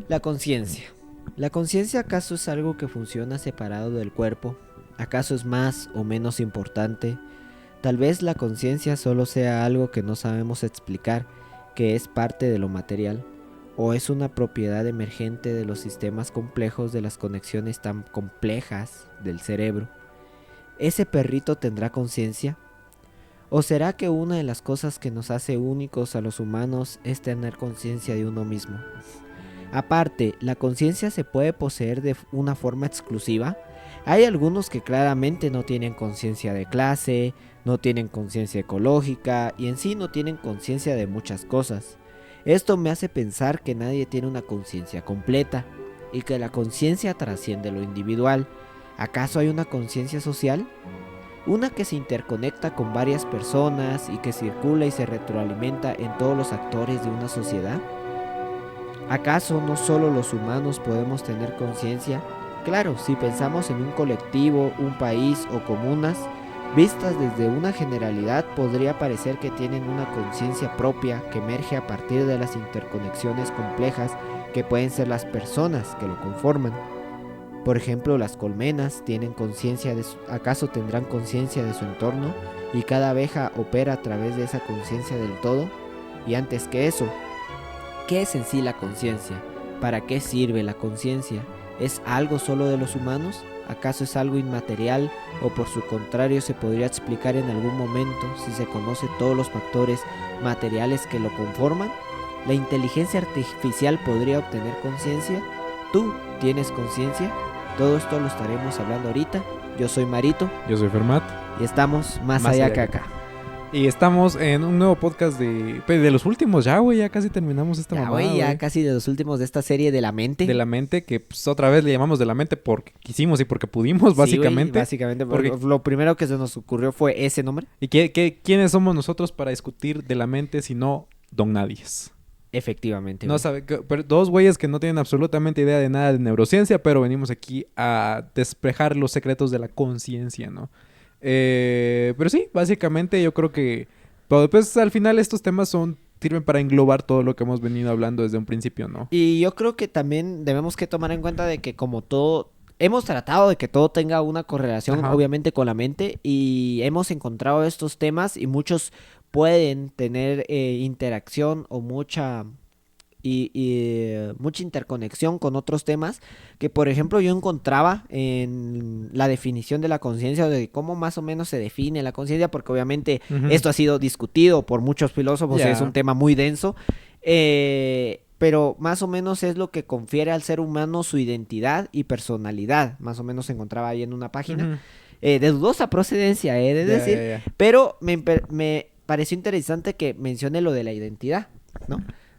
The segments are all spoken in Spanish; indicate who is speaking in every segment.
Speaker 1: La conciencia. ¿La conciencia acaso es algo que funciona separado del cuerpo? ¿Acaso es más o menos importante? Tal vez la conciencia solo sea algo que no sabemos explicar, que es parte de lo material, o es una propiedad emergente de los sistemas complejos de las conexiones tan complejas del cerebro. ¿Ese perrito tendrá conciencia? ¿O será que una de las cosas que nos hace únicos a los humanos es tener conciencia de uno mismo? Aparte, ¿la conciencia se puede poseer de una forma exclusiva? Hay algunos que claramente no tienen conciencia de clase, no tienen conciencia ecológica y en sí no tienen conciencia de muchas cosas. Esto me hace pensar que nadie tiene una conciencia completa y que la conciencia trasciende lo individual. ¿Acaso hay una conciencia social? Una que se interconecta con varias personas y que circula y se retroalimenta en todos los actores de una sociedad. ¿Acaso no solo los humanos podemos tener conciencia? Claro, si pensamos en un colectivo, un país o comunas, vistas desde una generalidad podría parecer que tienen una conciencia propia que emerge a partir de las interconexiones complejas que pueden ser las personas que lo conforman. Por ejemplo, las colmenas tienen conciencia de ¿acaso tendrán conciencia de su entorno? Y cada abeja opera a través de esa conciencia del todo. Y antes que eso, ¿qué es en sí la conciencia? ¿Para qué sirve la conciencia? ¿Es algo solo de los humanos? ¿Acaso es algo inmaterial o por su contrario se podría explicar en algún momento si se conoce todos los factores materiales que lo conforman? ¿La inteligencia artificial podría obtener conciencia? ¿Tú tienes conciencia? Todo esto lo estaremos hablando ahorita. Yo soy Marito.
Speaker 2: Yo soy Fermat.
Speaker 1: Y estamos más allá que acá.
Speaker 2: Y estamos en un nuevo podcast de los últimos ya, güey. Ya casi terminamos esta mamada,
Speaker 1: güey. Ya casi de los últimos de esta serie de la mente.
Speaker 2: De la mente, que pues, otra vez le llamamos de la mente porque quisimos y porque pudimos, básicamente.
Speaker 1: Sí, güey, básicamente, porque lo primero que se nos ocurrió fue ese nombre.
Speaker 2: ¿Y quiénes somos nosotros para discutir de la mente si no Don Nadies?
Speaker 1: Efectivamente.
Speaker 2: No sabe, pero dos güeyes que no tienen absolutamente idea de nada de neurociencia, pero venimos aquí a despejar los secretos de la conciencia, ¿no? Pero sí, básicamente yo creo que pues al final estos temas sirven para englobar todo lo que hemos venido hablando desde un principio, ¿no?
Speaker 1: Y yo creo que también debemos que tomar en cuenta de que como todo, hemos tratado de que todo tenga una correlación,
Speaker 2: Ajá,
Speaker 1: obviamente, con la mente y hemos encontrado estos temas y muchos pueden tener interacción o mucha mucha interconexión con otros temas que, por ejemplo, yo encontraba en la definición de la conciencia, de cómo más o menos se define la conciencia, porque obviamente esto ha sido discutido por muchos filósofos y es un tema muy denso, pero más o menos es lo que confiere al ser humano su identidad y personalidad, más o menos se encontraba ahí en una página, de dudosa procedencia, de decir, pero me pareció interesante que mencione lo de la identidad, ¿no?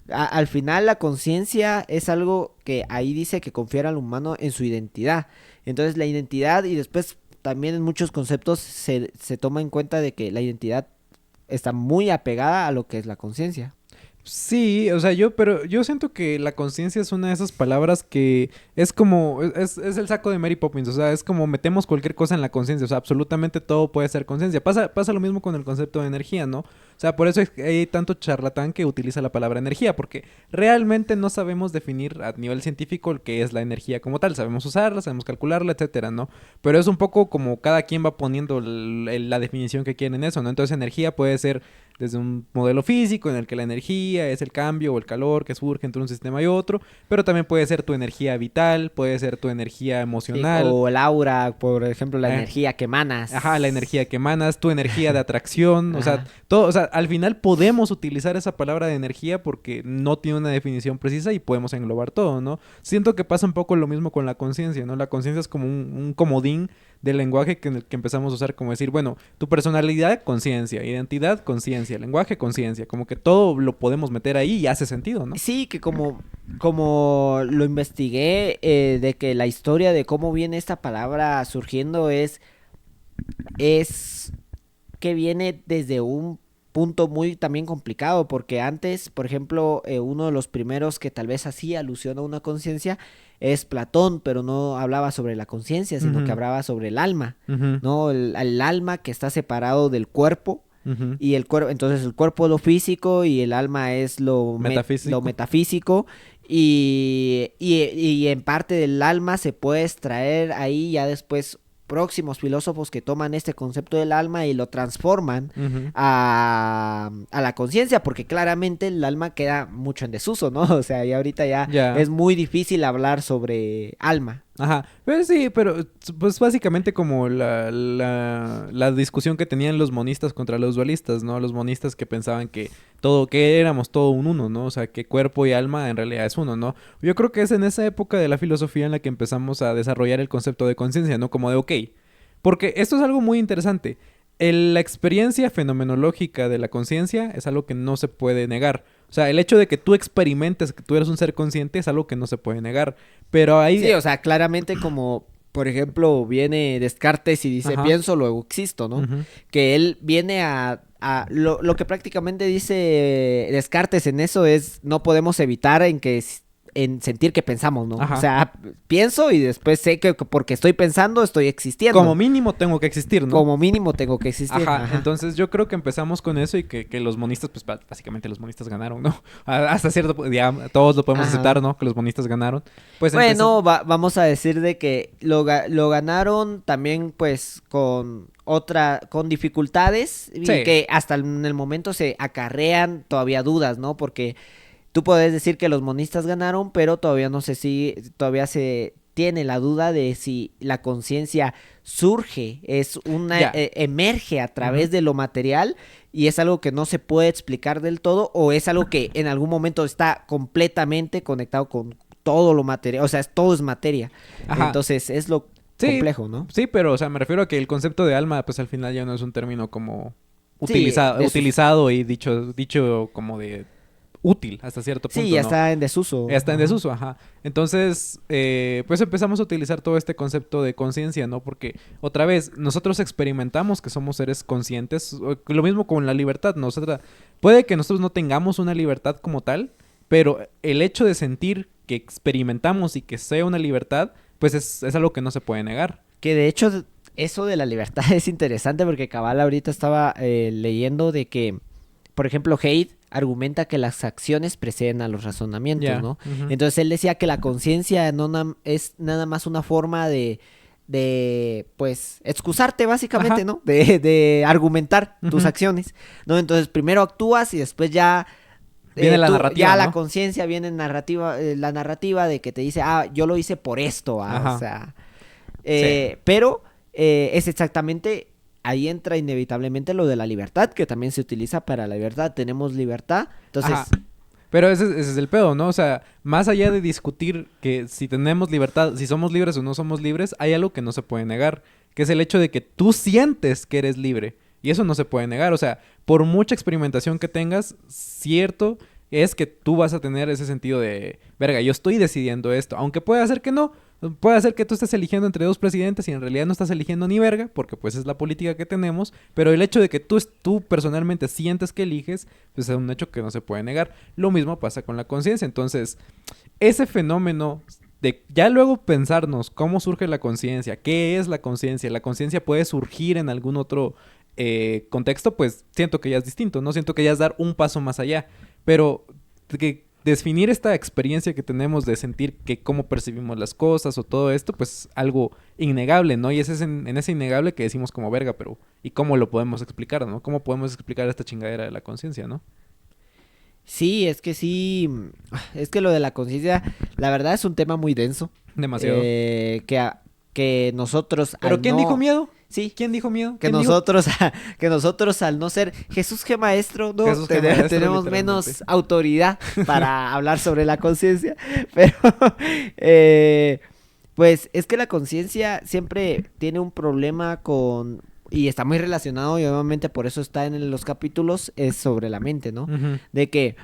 Speaker 1: Al final la conciencia es algo que ahí dice que confiere al humano en su identidad. Entonces la identidad, y después también en muchos conceptos se toma en cuenta de que la identidad está muy apegada a lo que es la conciencia.
Speaker 2: Sí, o sea, pero yo siento que la conciencia es una de esas palabras que es como, es el saco de Mary Poppins, o sea, es como metemos cualquier cosa en la conciencia, o sea, absolutamente todo puede ser conciencia. Pasa lo mismo con el concepto de energía, ¿no? O sea, por eso hay tanto charlatán que utiliza la palabra energía, porque realmente no sabemos definir a nivel científico qué es la energía como tal, sabemos usarla, sabemos calcularla, etcétera, ¿no? Pero es un poco como cada quien va poniendo la definición que quiere en eso, ¿no? Entonces energía puede ser desde un modelo físico en el que la energía es el cambio o el calor que surge entre un sistema y otro, pero también puede ser tu energía vital, puede ser tu energía emocional.
Speaker 1: Sí, o el aura, por ejemplo, la energía que emanas.
Speaker 2: Ajá, la energía que emanas, tu energía de atracción, o sea, todo, o sea, al final podemos utilizar esa palabra de energía porque no tiene una definición precisa y podemos englobar todo, ¿no? Siento que pasa un poco lo mismo con la conciencia, ¿no? La conciencia es como un comodín del lenguaje que empezamos a usar, como decir, bueno, tu personalidad, conciencia, identidad, conciencia, lenguaje, conciencia, como que todo lo podemos meter ahí y hace sentido, ¿no?
Speaker 1: Sí, que como lo investigué, de que la historia de cómo viene esta palabra surgiendo es que viene desde un punto muy también complicado, porque antes, por ejemplo, uno de los primeros que tal vez hacía alusión a una conciencia es Platón, pero no hablaba sobre la conciencia, sino que hablaba sobre el alma, ¿no? El alma que está separado del cuerpo
Speaker 2: Ujú.
Speaker 1: y el cuerpo, entonces el cuerpo es lo físico y el alma es
Speaker 2: Metafísico.
Speaker 1: lo metafísico. Y en parte del alma se puede extraer ahí ya después próximos filósofos que toman este concepto del alma y lo transforman
Speaker 2: Ujú.
Speaker 1: a la conciencia, porque claramente el alma queda mucho en desuso, ¿no? O sea, ya ahorita ya
Speaker 2: Ya.
Speaker 1: es muy difícil hablar sobre alma.
Speaker 2: Ajá, pero sí, pero pues básicamente como la discusión que tenían los monistas contra los dualistas, ¿no? Los monistas que pensaban que que éramos todo un uno, ¿no? O sea, que cuerpo y alma en realidad es uno, ¿no? Yo creo que es en esa época de la filosofía en la que empezamos a desarrollar el concepto de conciencia, ¿no? Como de, ok, porque esto es algo muy interesante. La experiencia fenomenológica de la conciencia es algo que no se puede negar. O sea, el hecho de que tú experimentes que tú eres un ser consciente es algo que no se puede negar. Pero ahí...
Speaker 1: Sí, o sea, claramente como, por ejemplo, viene Descartes y dice,
Speaker 2: Ajá.
Speaker 1: pienso, luego existo, ¿no?
Speaker 2: Ujú.
Speaker 1: Que él viene lo que prácticamente dice Descartes en eso es, no podemos evitar en sentir que pensamos, ¿no?
Speaker 2: Ajá.
Speaker 1: O sea, pienso y después sé que porque estoy pensando estoy existiendo.
Speaker 2: Como mínimo tengo que existir, ¿no?
Speaker 1: Como mínimo tengo que existir.
Speaker 2: Ajá,
Speaker 1: Ajá.
Speaker 2: entonces yo creo que empezamos con eso y que los monistas, pues básicamente los monistas ganaron, ¿no? Hasta cierto punto, ya todos lo podemos
Speaker 1: Ajá.
Speaker 2: aceptar, ¿no? Que los monistas ganaron. Pues
Speaker 1: Bueno, vamos a decir de que lo ganaron también pues con dificultades y
Speaker 2: Sí.
Speaker 1: que hasta en el momento se acarrean todavía dudas, ¿no? Porque tú puedes decir que los monistas ganaron, pero todavía no sé si, todavía se tiene la duda de si la conciencia surge,
Speaker 2: Ya.
Speaker 1: emerge a través
Speaker 2: Ujú.
Speaker 1: de lo material y es algo que no se puede explicar del todo o es algo que en algún momento está completamente conectado con todo lo material, o sea, todo es materia.
Speaker 2: Ajá.
Speaker 1: Entonces es lo
Speaker 2: Sí,
Speaker 1: complejo, ¿no?
Speaker 2: sí, pero o sea, me refiero a que el concepto de alma, pues al final ya no es un término como
Speaker 1: Sí,
Speaker 2: utilizado y dicho como de útil hasta cierto
Speaker 1: sí,
Speaker 2: punto,
Speaker 1: ya
Speaker 2: ¿no?
Speaker 1: está en desuso.
Speaker 2: Ya está en
Speaker 1: Ajá.
Speaker 2: desuso, ajá. Entonces, pues empezamos a utilizar todo este concepto de conciencia, ¿no? Porque, otra vez, nosotros experimentamos que somos seres conscientes. Lo mismo con la libertad, ¿no? O sea, puede que nosotros no tengamos una libertad como tal, pero el hecho de sentir que experimentamos y que sea una libertad, pues es algo que no se puede negar.
Speaker 1: Que de hecho eso de la libertad es interesante porque cabal ahorita estaba leyendo de que, por ejemplo, Haidt argumenta que las acciones preceden a los razonamientos,
Speaker 2: Ya.
Speaker 1: ¿no?
Speaker 2: Ujú.
Speaker 1: Entonces él decía que la conciencia es nada más una forma pues, excusarte básicamente,
Speaker 2: Ajá.
Speaker 1: ¿no? De argumentar tus
Speaker 2: Ujú.
Speaker 1: acciones, ¿no? Entonces primero actúas y después ya...
Speaker 2: Viene la narrativa,
Speaker 1: ya
Speaker 2: ¿no?
Speaker 1: la conciencia viene la narrativa de que te dice, yo lo hice por esto,
Speaker 2: Ajá.
Speaker 1: o sea...
Speaker 2: Sí.
Speaker 1: Pero es exactamente, ahí entra inevitablemente lo de la libertad, que también se utiliza para la libertad. Tenemos libertad, entonces,
Speaker 2: Ajá. Pero ese es el pedo, ¿no? O sea, más allá de discutir que si tenemos libertad, si somos libres o no somos libres, hay algo que no se puede negar, que es el hecho de que tú sientes que eres libre. Y eso no se puede negar. O sea, por mucha experimentación que tengas, cierto es que tú vas a tener ese sentido de, verga, yo estoy decidiendo esto. Aunque puede ser que no. Puede ser que tú estés eligiendo entre dos presidentes y en realidad no estás eligiendo ni verga, porque pues es la política que tenemos, pero el hecho de que tú personalmente sientes que eliges, pues es un hecho que no se puede negar. Lo mismo pasa con la conciencia. Entonces, ese fenómeno de ya luego pensarnos cómo surge la conciencia, qué es la conciencia puede surgir en algún otro contexto, pues siento que ya es distinto, ¿no? Siento que ya es dar un paso más allá, pero que definir esta experiencia que tenemos de sentir que cómo percibimos las cosas o todo esto, pues algo innegable, ¿no? Y ese es en ese innegable que decimos como verga, pero ¿y cómo lo podemos explicar, no? ¿Cómo podemos explicar esta chingadera de la conciencia, no?
Speaker 1: sí, es que lo de la conciencia, la verdad es un tema muy denso,
Speaker 2: Demasiado.
Speaker 1: que nosotros
Speaker 2: ¿Pero
Speaker 1: al
Speaker 2: quién dijo
Speaker 1: no...
Speaker 2: miedo?
Speaker 1: Sí,
Speaker 2: ¿Quién dijo miedo?
Speaker 1: que
Speaker 2: ¿Quién dijo?
Speaker 1: nosotros, que nosotros al no ser Jesús G. Maestro, no,
Speaker 2: Jesús G. Maestro,
Speaker 1: tenemos
Speaker 2: literalmente.
Speaker 1: menos autoridad para hablar sobre la conciencia, pero pues es que la conciencia siempre tiene un problema y está muy relacionado y obviamente por eso está en los capítulos, es sobre la mente, ¿no?
Speaker 2: Ujú.
Speaker 1: De que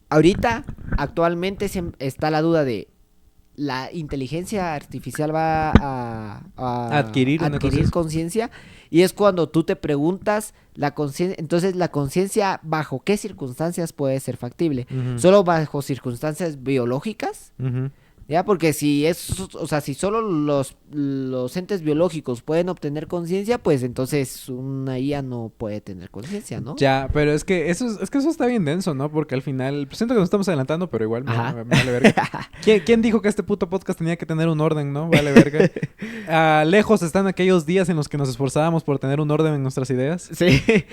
Speaker 1: ahorita, actualmente está la duda de la inteligencia artificial va a
Speaker 2: Adquirir una conciencia.
Speaker 1: conciencia y es cuando tú te preguntas la conciencia, entonces la conciencia bajo qué circunstancias puede ser factible,
Speaker 2: Ujú.
Speaker 1: solo bajo circunstancias biológicas,
Speaker 2: Ujú.
Speaker 1: Ya, porque si es, o sea, si solo los entes biológicos pueden obtener conciencia, pues entonces una IA no puede tener conciencia, ¿no?
Speaker 2: Ya, pero es que eso está bien denso, ¿no? Porque al final, pues, siento que nos estamos adelantando, pero igual
Speaker 1: Ajá.
Speaker 2: me vale verga. ¿Quién dijo que este puto podcast tenía que tener un orden, no? Vale verga. Lejos están aquellos días en los que nos esforzábamos por tener un orden en nuestras ideas.
Speaker 1: Sí.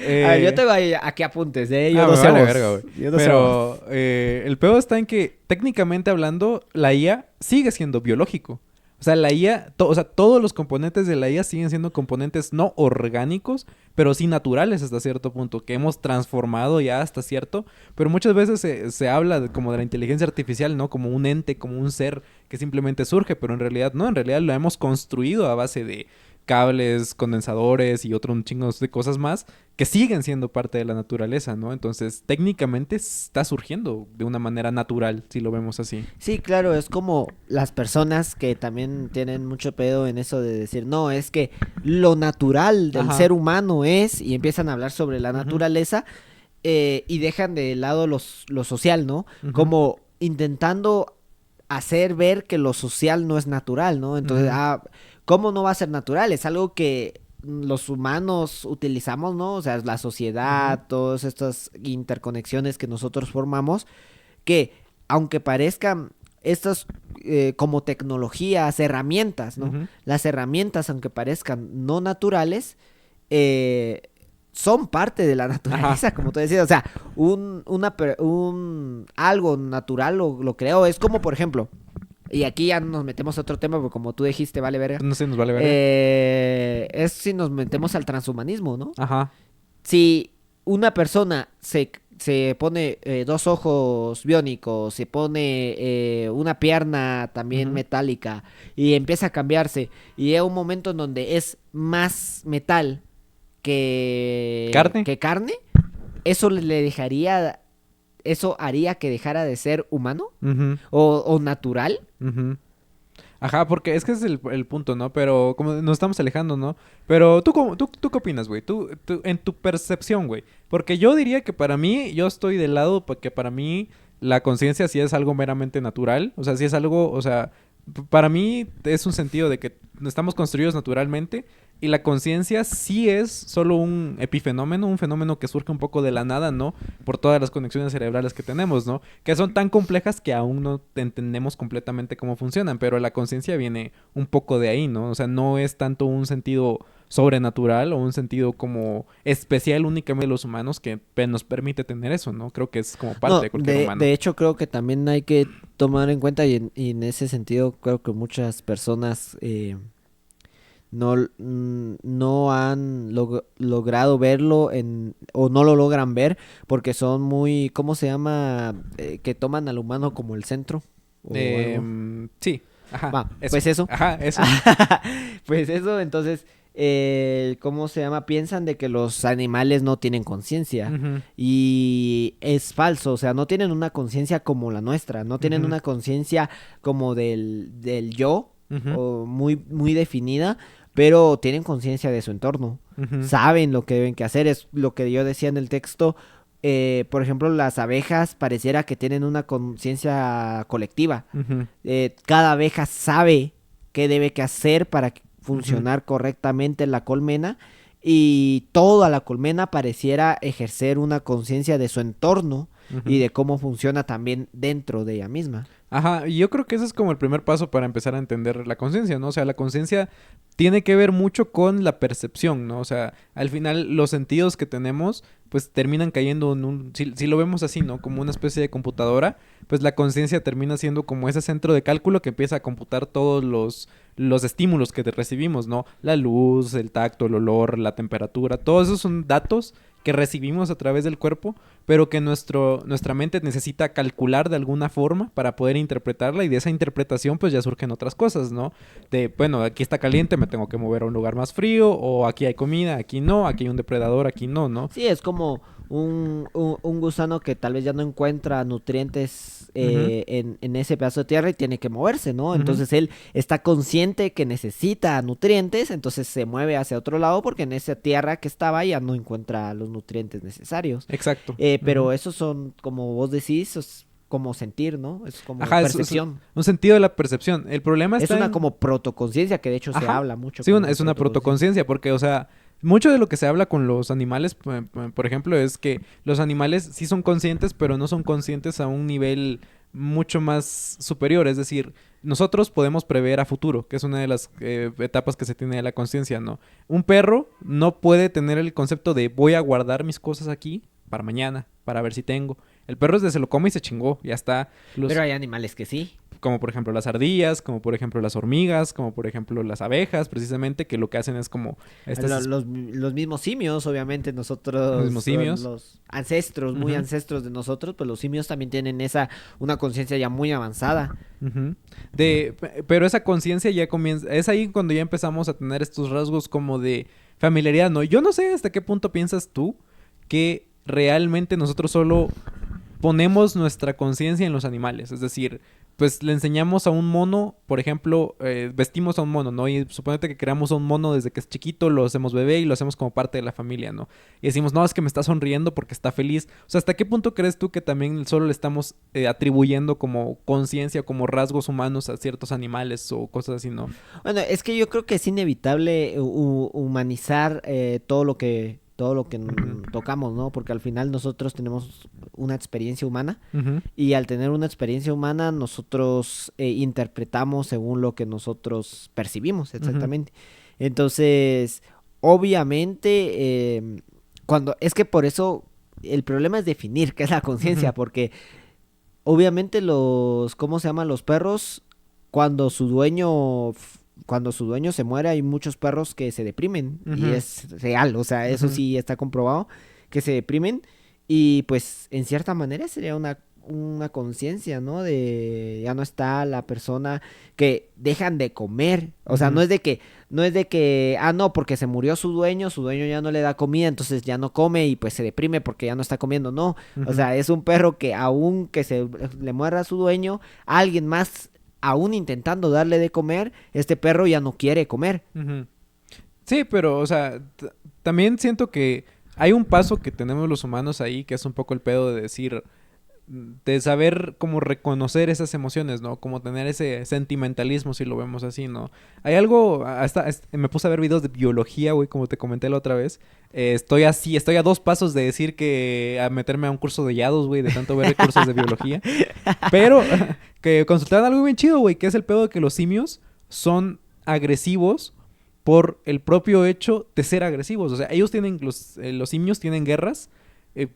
Speaker 1: A ver, yo tengo ahí, aquí apuntes, Yo no
Speaker 2: Me
Speaker 1: sé
Speaker 2: vale
Speaker 1: vos.
Speaker 2: verga, güey.
Speaker 1: Yo no sé vos.
Speaker 2: Pero el peor está en que, técnicamente hablando, la IA sigue siendo biológico. O sea, la IA, o sea, todos los componentes de la IA siguen siendo componentes no orgánicos, pero sí naturales hasta cierto punto, que hemos transformado ya hasta cierto. Pero muchas veces se habla como de la inteligencia artificial, ¿no? Como un ente, como un ser que simplemente surge, pero en realidad no, en realidad lo hemos construido a base de cables, condensadores y otro un chingo de cosas más que siguen siendo parte de la naturaleza, ¿no? Entonces, técnicamente está surgiendo de una manera natural, si lo vemos así.
Speaker 1: Sí, claro, es como las personas que también tienen mucho pedo en eso de decir, no, es que lo natural del
Speaker 2: Ajá.
Speaker 1: ser humano es, y empiezan a hablar sobre la
Speaker 2: Ujú,
Speaker 1: naturaleza, y dejan de lado lo social, ¿no?
Speaker 2: ujú,
Speaker 1: Como intentando hacer ver que lo social no es natural, ¿no? Entonces,
Speaker 2: ujú,
Speaker 1: ¿cómo no va a ser natural? Es algo que los humanos utilizamos, ¿no? O sea, la
Speaker 2: ujú,
Speaker 1: sociedad, todas estas interconexiones que nosotros formamos, que aunque parezcan estas como tecnologías, herramientas, ¿no?
Speaker 2: ujú.
Speaker 1: Las herramientas, aunque parezcan no naturales, eh, son parte de la
Speaker 2: Ajá.
Speaker 1: naturaleza, como tú decías. O sea, algo natural lo creo. Es como, por ejemplo, y aquí ya nos metemos a otro tema, porque como tú dijiste, vale verga.
Speaker 2: No sé, nos vale verga.
Speaker 1: Es si nos metemos al transhumanismo, ¿no?
Speaker 2: Ajá.
Speaker 1: Si una persona se pone dos ojos biónicos, se pone una pierna también
Speaker 2: Ujú.
Speaker 1: metálica y empieza a cambiarse y llega un momento en donde es más metal
Speaker 2: ¿Carne?
Speaker 1: que carne, eso le dejaría, eso haría que dejara de ser humano
Speaker 2: Ujú,
Speaker 1: o natural.
Speaker 2: ujú. Ajá, porque es que ese es el punto, ¿no? Pero como nos estamos alejando, ¿no? Pero tú qué opinas, güey? En tu percepción, güey. Porque yo diría que para mí, yo estoy del lado porque para mí la conciencia sí es algo meramente natural. O sea, sí es algo, o sea, para mí es un sentido de que estamos construidos naturalmente y la conciencia sí es solo un epifenómeno, un fenómeno que surge un poco de la nada, ¿no? Por todas las conexiones cerebrales que tenemos, ¿no? Que son tan complejas que aún no entendemos completamente cómo funcionan, pero la conciencia viene un poco de ahí, ¿no? O sea, no es tanto un sentido sobrenatural o un sentido como especial únicamente de los humanos que nos permite tener eso, ¿no? Creo que es como parte
Speaker 1: No,
Speaker 2: de cualquier humano.
Speaker 1: de hecho creo que también hay que tomar en cuenta y en ese sentido creo que muchas personas no han logrado verlo o no lo logran ver porque son muy, ¿cómo se llama? Que toman al humano como el centro o algo.
Speaker 2: Sí, ajá,
Speaker 1: Va,
Speaker 2: eso.
Speaker 1: pues eso.
Speaker 2: Ajá, eso.
Speaker 1: Pues eso, entonces, ¿cómo se llama? Piensan de que los animales no tienen conciencia
Speaker 2: Ujú,
Speaker 1: y es falso, o sea, no tienen una conciencia como la nuestra, no tienen
Speaker 2: ujú,
Speaker 1: una conciencia como del yo
Speaker 2: ujú,
Speaker 1: o muy definida, pero tienen conciencia de su entorno,
Speaker 2: ujú,
Speaker 1: saben lo que deben que hacer, es lo que yo decía en el texto. Por ejemplo, las abejas pareciera que tienen una conciencia colectiva.
Speaker 2: ujú,
Speaker 1: Cada abeja sabe qué debe que hacer para
Speaker 2: ujú,
Speaker 1: funcionar correctamente la colmena y toda la colmena pareciera ejercer una conciencia de su entorno y
Speaker 2: ujú.
Speaker 1: de cómo funciona también dentro de ella misma.
Speaker 2: Ajá, y yo creo que ese es como el primer paso para empezar a entender la conciencia, ¿no? O sea, la conciencia tiene que ver mucho con la percepción, ¿no? O sea, al final los sentidos que tenemos pues terminan cayendo en si lo vemos así, ¿no? Como una especie de computadora, pues la conciencia termina siendo como ese centro de cálculo que empieza a computar todos los estímulos que recibimos, ¿no? La luz, el tacto, el olor, la temperatura, todos esos son datos que recibimos a través del cuerpo, pero que nuestra mente necesita calcular de alguna forma para poder interpretarla y de esa interpretación pues ya surgen otras cosas, ¿no? De, bueno, aquí está caliente, me tengo que mover a un lugar más frío, o aquí hay comida, aquí no, aquí hay un depredador, aquí no, ¿no?
Speaker 1: Sí, es como un gusano que tal vez ya no encuentra nutrientes
Speaker 2: Ujú,
Speaker 1: en ese pedazo de tierra y tiene que moverse, ¿no?
Speaker 2: ujú,
Speaker 1: Entonces él está consciente que necesita nutrientes, entonces se mueve hacia otro lado porque en esa tierra que estaba ya no encuentra los nutrientes necesarios.
Speaker 2: exacto.
Speaker 1: Pero
Speaker 2: Ujú,
Speaker 1: esos son, como vos decís, como sentir, ¿no? Es como
Speaker 2: Ajá, es
Speaker 1: percepción.
Speaker 2: un sentido de la percepción. El problema
Speaker 1: Es
Speaker 2: está
Speaker 1: una
Speaker 2: en...
Speaker 1: como protoconciencia que de hecho se
Speaker 2: Ajá.
Speaker 1: habla mucho
Speaker 2: Sí,
Speaker 1: como de
Speaker 2: es una
Speaker 1: protoconciencia.
Speaker 2: protoconciencia, porque, o sea, mucho de lo que se habla con los animales, por ejemplo, es que los animales sí son conscientes, pero no son conscientes a un nivel mucho más superior. Es decir, nosotros podemos prever a futuro, que es una de las etapas que se tiene de la conciencia, ¿no? Un perro no puede tener el concepto de voy a guardar mis cosas aquí para mañana, para ver si tengo. El perro desde se lo come y se chingó, ya está.
Speaker 1: Pero
Speaker 2: Los,
Speaker 1: hay animales que sí.
Speaker 2: como por ejemplo las ardillas, como por ejemplo las hormigas, como por ejemplo las abejas, precisamente, que lo que hacen es como estas
Speaker 1: Los mismos simios, obviamente,
Speaker 2: los mismos
Speaker 1: nosotros,
Speaker 2: simios.
Speaker 1: los ancestros, muy
Speaker 2: Ujú,
Speaker 1: ancestros de nosotros, pues los simios también tienen una conciencia ya muy avanzada.
Speaker 2: ujú. Pero esa conciencia ya comienza, es ahí cuando ya empezamos a tener estos rasgos como de familiaridad, ¿no? Yo no sé hasta qué punto piensas tú que realmente nosotros solo ponemos nuestra conciencia en los animales. Es decir, pues le enseñamos a un mono, por ejemplo, vestimos a un mono, ¿no? Y suponete que creamos a un mono desde que es chiquito, lo hacemos bebé y lo hacemos como parte de la familia, ¿no? Y decimos, no, es que me está sonriendo porque está feliz. O sea, ¿hasta qué punto crees tú que también solo le estamos atribuyendo como conciencia, como rasgos humanos a ciertos animales o cosas así, ¿no?
Speaker 1: Bueno, es que yo creo que es inevitable humanizar todo lo que
Speaker 2: Ujú,
Speaker 1: tocamos, ¿no? Porque al final nosotros tenemos una experiencia humana
Speaker 2: ujú,
Speaker 1: y al tener una experiencia humana nosotros interpretamos según lo que nosotros percibimos,
Speaker 2: ujú,
Speaker 1: exactamente. Entonces, obviamente, cuando es que por eso el problema es definir qué es la
Speaker 2: ujú,
Speaker 1: conciencia, porque obviamente ¿cómo se llaman los perros? Cuando su dueño, cuando su dueño se muere, hay muchos perros que se deprimen y
Speaker 2: ujú,
Speaker 1: es real, o sea, eso
Speaker 2: ujú,
Speaker 1: sí está comprobado, que se deprimen y pues en cierta manera sería una conciencia, ¿no? De ya no está la persona que dejan de comer, o sea,
Speaker 2: ujú,
Speaker 1: no es de que, no, porque se murió su dueño ya no le da comida, entonces ya no come y pues se deprime porque ya no está comiendo, no, o
Speaker 2: ujú,
Speaker 1: sea, es un perro que aún que se le muera a su dueño, alguien más, aún intentando darle de comer, este perro ya no quiere comer.
Speaker 2: ujú. Sí, pero, o sea, también siento que hay un paso que tenemos los humanos ahí, que es un poco el pedo de decir, de saber cómo reconocer esas emociones, ¿no? Como tener ese sentimentalismo, si lo vemos así, ¿no? Hay algo, me puse a ver videos de biología, güey, como te comenté la otra vez. Estoy a dos pasos de decir que a meterme a un curso de yados, güey, de tanto ver cursos de biología. Pero que consultaron algo bien chido, güey, que es el pedo de que los simios son agresivos por el propio hecho de ser agresivos. O sea, los simios tienen guerras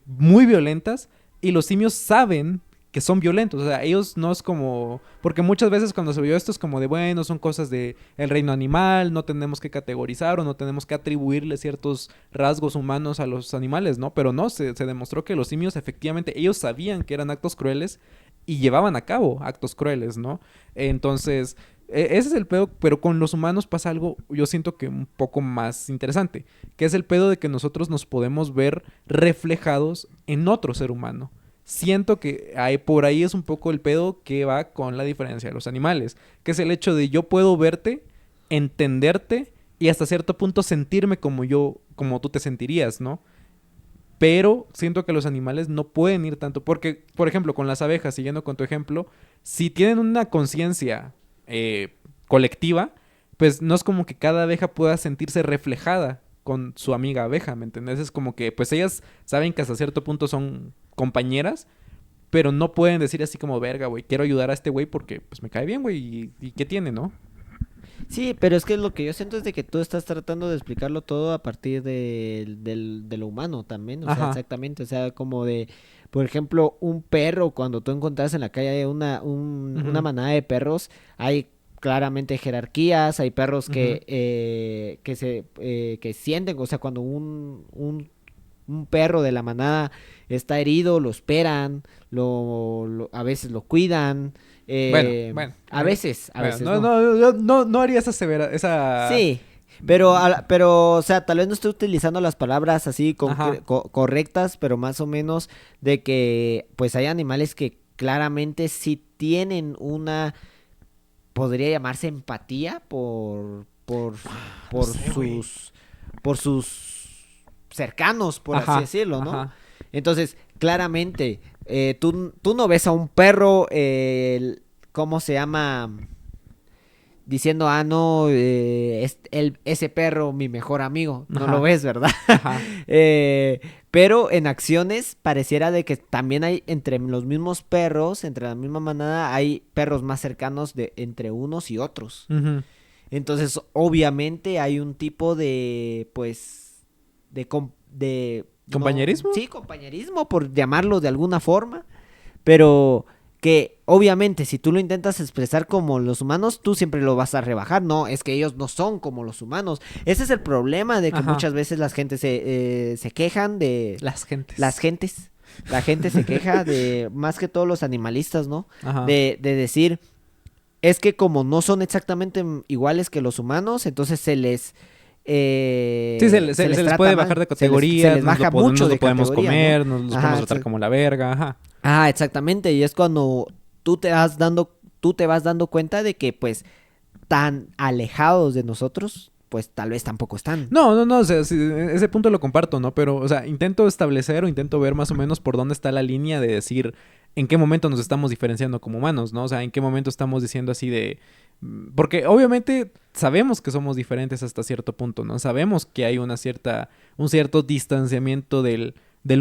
Speaker 2: muy violentas y los simios saben que son violentos. O sea, ellos no es como... Porque muchas veces cuando se vio esto es como de, bueno, son cosas de el reino animal, no tenemos que categorizar o no tenemos que atribuirle ciertos rasgos humanos a los animales, ¿no? Pero no, se demostró que los simios efectivamente, ellos sabían que eran actos crueles y llevaban a cabo actos crueles, ¿no? Entonces, ese es el pedo, pero con los humanos pasa algo, yo siento que un poco más interesante, que es el pedo de que nosotros nos podemos ver reflejados en otro ser humano. Siento que por ahí es un poco el pedo que va con la diferencia de los animales, que es el hecho de yo puedo verte, entenderte y hasta cierto punto sentirme como tú te sentirías, ¿no? Pero siento que los animales no pueden ir tanto. Porque, por ejemplo, con las abejas, siguiendo con tu ejemplo, si tienen una conciencia colectiva, pues no es como que cada abeja pueda sentirse reflejada con su amiga abeja, ¿me entiendes? Es como que, pues ellas saben que hasta cierto punto son compañeras, pero no pueden decir así como, verga, güey, quiero ayudar a este güey porque, pues me cae bien, güey, y ¿qué tiene, no?
Speaker 1: Sí, pero es que lo que yo siento es de que tú estás tratando de explicarlo todo a partir de lo humano también, o sea,
Speaker 2: Ajá.
Speaker 1: exactamente, o sea, como de, por ejemplo, un perro, cuando tú encontrás en la calle una
Speaker 2: Ujú,
Speaker 1: manada de perros, hay claramente jerarquías, hay perros
Speaker 2: ujú,
Speaker 1: que sienten, o sea, cuando un perro de la manada está herido, lo esperan, a veces lo cuidan,
Speaker 2: bueno, bueno,
Speaker 1: a
Speaker 2: bueno,
Speaker 1: veces
Speaker 2: no,
Speaker 1: no.
Speaker 2: no, yo no haría esa
Speaker 1: Sí,
Speaker 2: mm,
Speaker 1: pero, o sea, tal vez no estoy utilizando las palabras así
Speaker 2: ajá,
Speaker 1: correctas, pero más o menos de que, pues hay animales que claramente sí tienen podría llamarse empatía
Speaker 2: no
Speaker 1: por
Speaker 2: sé, güey.
Speaker 1: por sus cercanos, por así
Speaker 2: Ajá,
Speaker 1: decirlo, ¿no?
Speaker 2: ajá,
Speaker 1: Entonces, claramente, tú no ves a un perro, ¿cómo se llama? Diciendo, no, ese perro, mi mejor amigo. No
Speaker 2: Ajá.
Speaker 1: lo ves, ¿verdad?
Speaker 2: Ajá.
Speaker 1: Pero en acciones pareciera de que también hay entre los mismos perros, entre la misma manada, hay perros más cercanos entre unos y otros.
Speaker 2: Ujú.
Speaker 1: Entonces, obviamente hay un tipo de, pues,
Speaker 2: ¿Compañerismo?
Speaker 1: sí, compañerismo, por llamarlo de alguna forma, pero que obviamente si tú lo intentas expresar como los humanos, tú siempre lo vas a rebajar. No, es que ellos no son como los humanos. Ese es el problema de que
Speaker 2: Ajá.
Speaker 1: muchas veces las gentes se quejan de
Speaker 2: Las gentes.
Speaker 1: las gentes. La gente se queja de, más que todos los animalistas, ¿no?
Speaker 2: Ajá.
Speaker 1: De decir, es que como no son exactamente iguales que los humanos, entonces
Speaker 2: Sí, se les
Speaker 1: trata
Speaker 2: puede
Speaker 1: mal,
Speaker 2: bajar de
Speaker 1: se
Speaker 2: categoría,
Speaker 1: les baja
Speaker 2: nos
Speaker 1: mucho
Speaker 2: lo
Speaker 1: de
Speaker 2: podemos
Speaker 1: categoría, ¿no?
Speaker 2: comer, nos los podemos
Speaker 1: Ajá,
Speaker 2: tratar como la verga, ajá.
Speaker 1: exactamente, y es cuando tú te vas dando cuenta de que pues tan alejados de nosotros, pues tal vez tampoco están.
Speaker 2: No, o sea, sí, ese punto lo comparto, ¿no? Pero, o sea, intento establecer o intento ver más o menos por dónde está la línea de decir en qué momento nos estamos diferenciando como humanos, ¿no? O sea, en qué momento estamos diciendo así de... Porque obviamente sabemos que somos diferentes hasta cierto punto, ¿no? Sabemos que hay un cierto distanciamiento del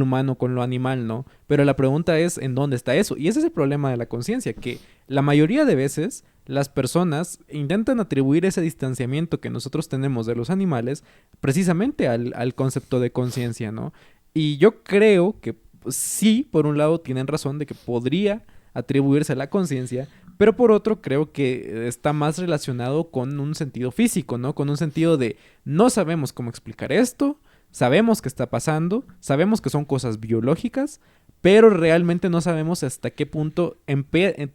Speaker 2: humano con lo animal, ¿no? Pero la pregunta es, ¿en dónde está eso? Y ese es el problema de la conciencia, que la mayoría de veces las personas intentan atribuir ese distanciamiento que nosotros tenemos de los animales precisamente al concepto de conciencia, ¿no? Y yo creo que sí, por un lado tienen razón de que podría atribuirse a la conciencia, pero por otro creo que está más relacionado con un sentido físico, ¿no? Con un sentido de no sabemos cómo explicar esto, sabemos que está pasando, sabemos que son cosas biológicas, pero realmente no sabemos hasta qué punto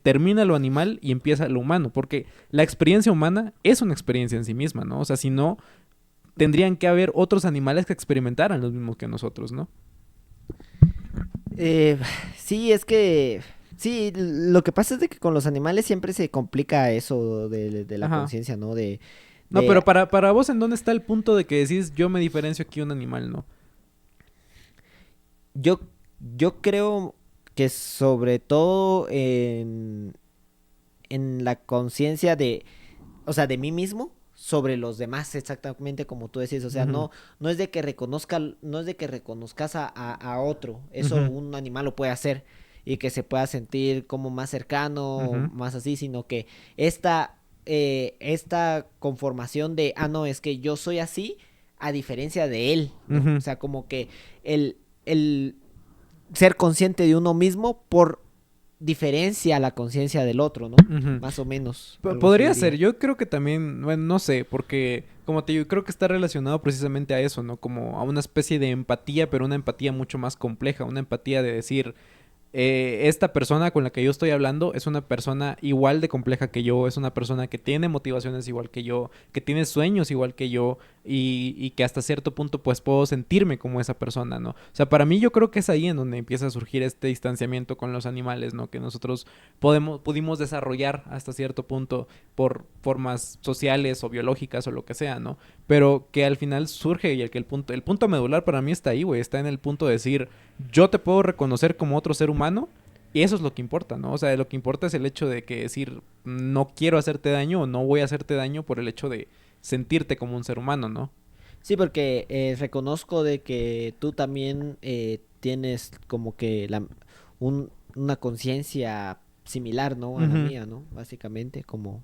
Speaker 2: termina lo animal y empieza lo humano, porque la experiencia humana es una experiencia en sí misma, ¿no? O sea, si no, tendrían que haber otros animales que experimentaran lo mismo que nosotros, ¿no?
Speaker 1: Eh, sí, es que... Sí, lo que pasa es de que con los animales siempre se complica eso de la
Speaker 2: Ajá.
Speaker 1: conciencia, ¿no?
Speaker 2: No,
Speaker 1: De
Speaker 2: pero para vos, ¿en dónde está el punto de que decís yo me diferencio aquí de un animal, no?
Speaker 1: yo, yo creo que sobre todo en la conciencia de, o sea, de mí mismo sobre los demás, exactamente como tú decís, o sea,
Speaker 2: Ujú,
Speaker 1: no es de que no es de que reconozcas a otro, eso
Speaker 2: ujú,
Speaker 1: un animal lo puede hacer y que se pueda sentir como más cercano,
Speaker 2: ujú,
Speaker 1: más así, sino que esta conformación de, no, es que yo soy así a diferencia de él, ¿no? O
Speaker 2: ujú,
Speaker 1: sea, como que el ser consciente de uno mismo por diferencia a la conciencia del otro, ¿no?
Speaker 2: ujú.
Speaker 1: Más o menos, algo así
Speaker 2: Podría ser,
Speaker 1: diría.
Speaker 2: yo creo que también, bueno, no sé, porque como te digo, creo que está relacionado precisamente a eso, ¿no? Como a una especie de empatía, pero una empatía mucho más compleja, una empatía de decir, esta persona con la que yo estoy hablando es una persona igual de compleja que yo, es una persona que tiene motivaciones igual que yo, que tiene sueños igual que yo y que hasta cierto punto pues puedo sentirme como esa persona, ¿no? O sea, para mí yo creo que es ahí en donde empieza a surgir este distanciamiento con los animales, ¿no? Que nosotros pudimos desarrollar hasta cierto punto por formas sociales o biológicas o lo que sea, ¿no? Pero que al final surge y el punto medular para mí está ahí, güey, está en el punto de decir yo te puedo reconocer como otro ser humano y eso es lo que importa, ¿no? O sea, lo que importa es el hecho de que decir no quiero hacerte daño o no voy a hacerte daño por el hecho de sentirte como un ser humano, ¿no?
Speaker 1: Sí, porque reconozco de que tú también tienes como que una conciencia similar, ¿no? A la
Speaker 2: Ujú.
Speaker 1: mía, ¿no? Básicamente, como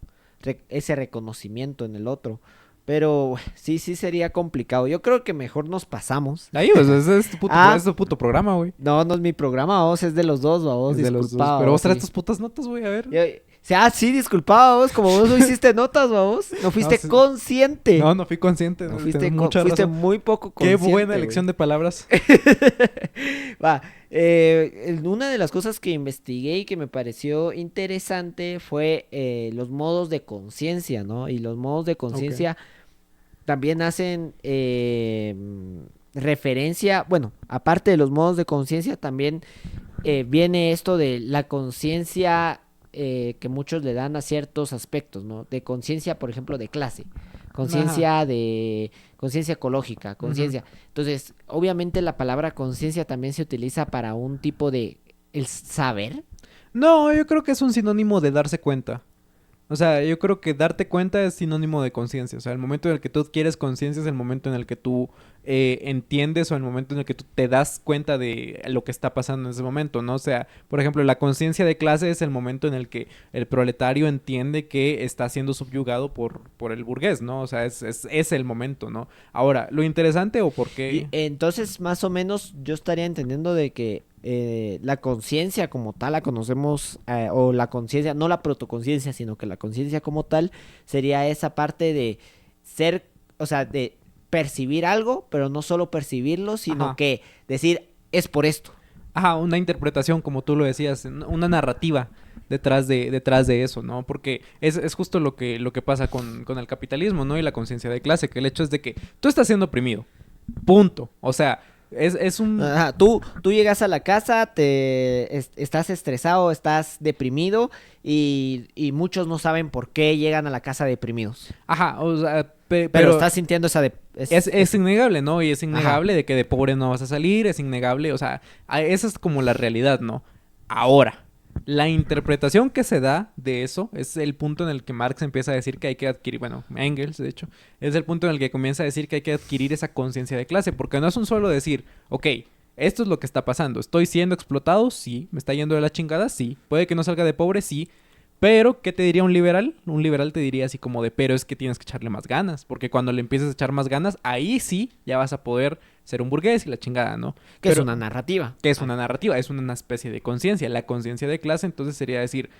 Speaker 1: ese reconocimiento en el otro. Pero sí, sí sería complicado. Yo creo que mejor nos pasamos.
Speaker 2: Ahí, pues, ese es
Speaker 1: Ah,
Speaker 2: es tu puto programa, güey.
Speaker 1: no, no es mi programa, vos, es de los dos, vos,
Speaker 2: Es de los dos.
Speaker 1: disculpa,
Speaker 2: Pero vos
Speaker 1: vos,
Speaker 2: traes
Speaker 1: sí.
Speaker 2: tus putas notas, güey, a ver.
Speaker 1: Sí, disculpa, vos, como vos no hiciste notas, vos, no
Speaker 2: No,
Speaker 1: fuiste consciente.
Speaker 2: no fui consciente.
Speaker 1: No
Speaker 2: Tienes mucha
Speaker 1: fuiste
Speaker 2: razón.
Speaker 1: muy poco
Speaker 2: Qué buena
Speaker 1: consciente,
Speaker 2: elección
Speaker 1: güey.
Speaker 2: de palabras.
Speaker 1: Va, una de las cosas que investigué y que me pareció interesante fue los modos de conciencia, ¿no? Y los modos de
Speaker 2: Ok.
Speaker 1: conciencia también hacen referencia, bueno, aparte de los modos de conciencia, también viene esto de la conciencia que muchos le dan a ciertos aspectos, ¿no? De conciencia, por ejemplo, de clase,
Speaker 2: Ajá.
Speaker 1: conciencia ecológica,
Speaker 2: Ujú.
Speaker 1: conciencia. Entonces, obviamente la palabra conciencia también se utiliza para un tipo de el saber.
Speaker 2: No, yo creo que es un sinónimo de darse cuenta. O sea, yo creo que darte cuenta es sinónimo de conciencia. O sea, el momento en el que tú adquieres conciencia es el momento en el que tú entiendes o el momento en el que tú te das cuenta de lo que está pasando en ese momento, ¿no? O sea, por ejemplo, la conciencia de clase es el momento en el que el proletario entiende que está siendo subyugado por el burgués, ¿no? O sea, es el momento, ¿no? Ahora, lo interesante o por
Speaker 1: Y
Speaker 2: qué...
Speaker 1: entonces, más o menos, yo estaría entendiendo de que la conciencia como tal la conocemos, o la conciencia, no la protoconciencia, sino que la conciencia como tal sería esa parte de ser, o sea, de percibir algo, pero no solo percibirlo, sino
Speaker 2: Ajá.
Speaker 1: que decir, es por esto.
Speaker 2: Ajá, una interpretación, como tú lo decías, una narrativa detrás de eso, ¿no? Porque es justo lo que pasa con el capitalismo, ¿no? Y la conciencia de clase, que el hecho es de que tú estás siendo oprimido, punto. O sea, es un...
Speaker 1: Ajá, tú llegas a la casa, estás estresado, estás deprimido y muchos no saben por qué llegan a la casa deprimidos.
Speaker 2: Ajá, o sea,
Speaker 1: Pero
Speaker 2: pero
Speaker 1: estás sintiendo esa
Speaker 2: es innegable, ¿no? Y es
Speaker 1: Ajá.
Speaker 2: innegable de que de pobre no vas a salir, es innegable, o sea, esa es como la realidad, ¿no? Ahora, la interpretación que se da de eso es el punto en el que Marx empieza a decir que hay que adquirir, bueno, Engels, de hecho, es el punto en el que comienza a decir que hay que adquirir esa conciencia de clase, porque no es un solo decir, ok, esto es lo que está pasando, estoy siendo explotado, sí, me está yendo de la chingada, sí, puede que no salga de pobre, sí, pero, ¿qué te diría un liberal? Un liberal te diría así como de, pero es que tienes que echarle más ganas, porque cuando le empieces a echar más ganas, ahí sí ya vas a poder ser un burgués y la chingada, ¿no?
Speaker 1: Que es
Speaker 2: Pero,
Speaker 1: una narrativa.
Speaker 2: ¿qué es una narrativa? Es una especie de conciencia. La conciencia de clase, entonces sería decir,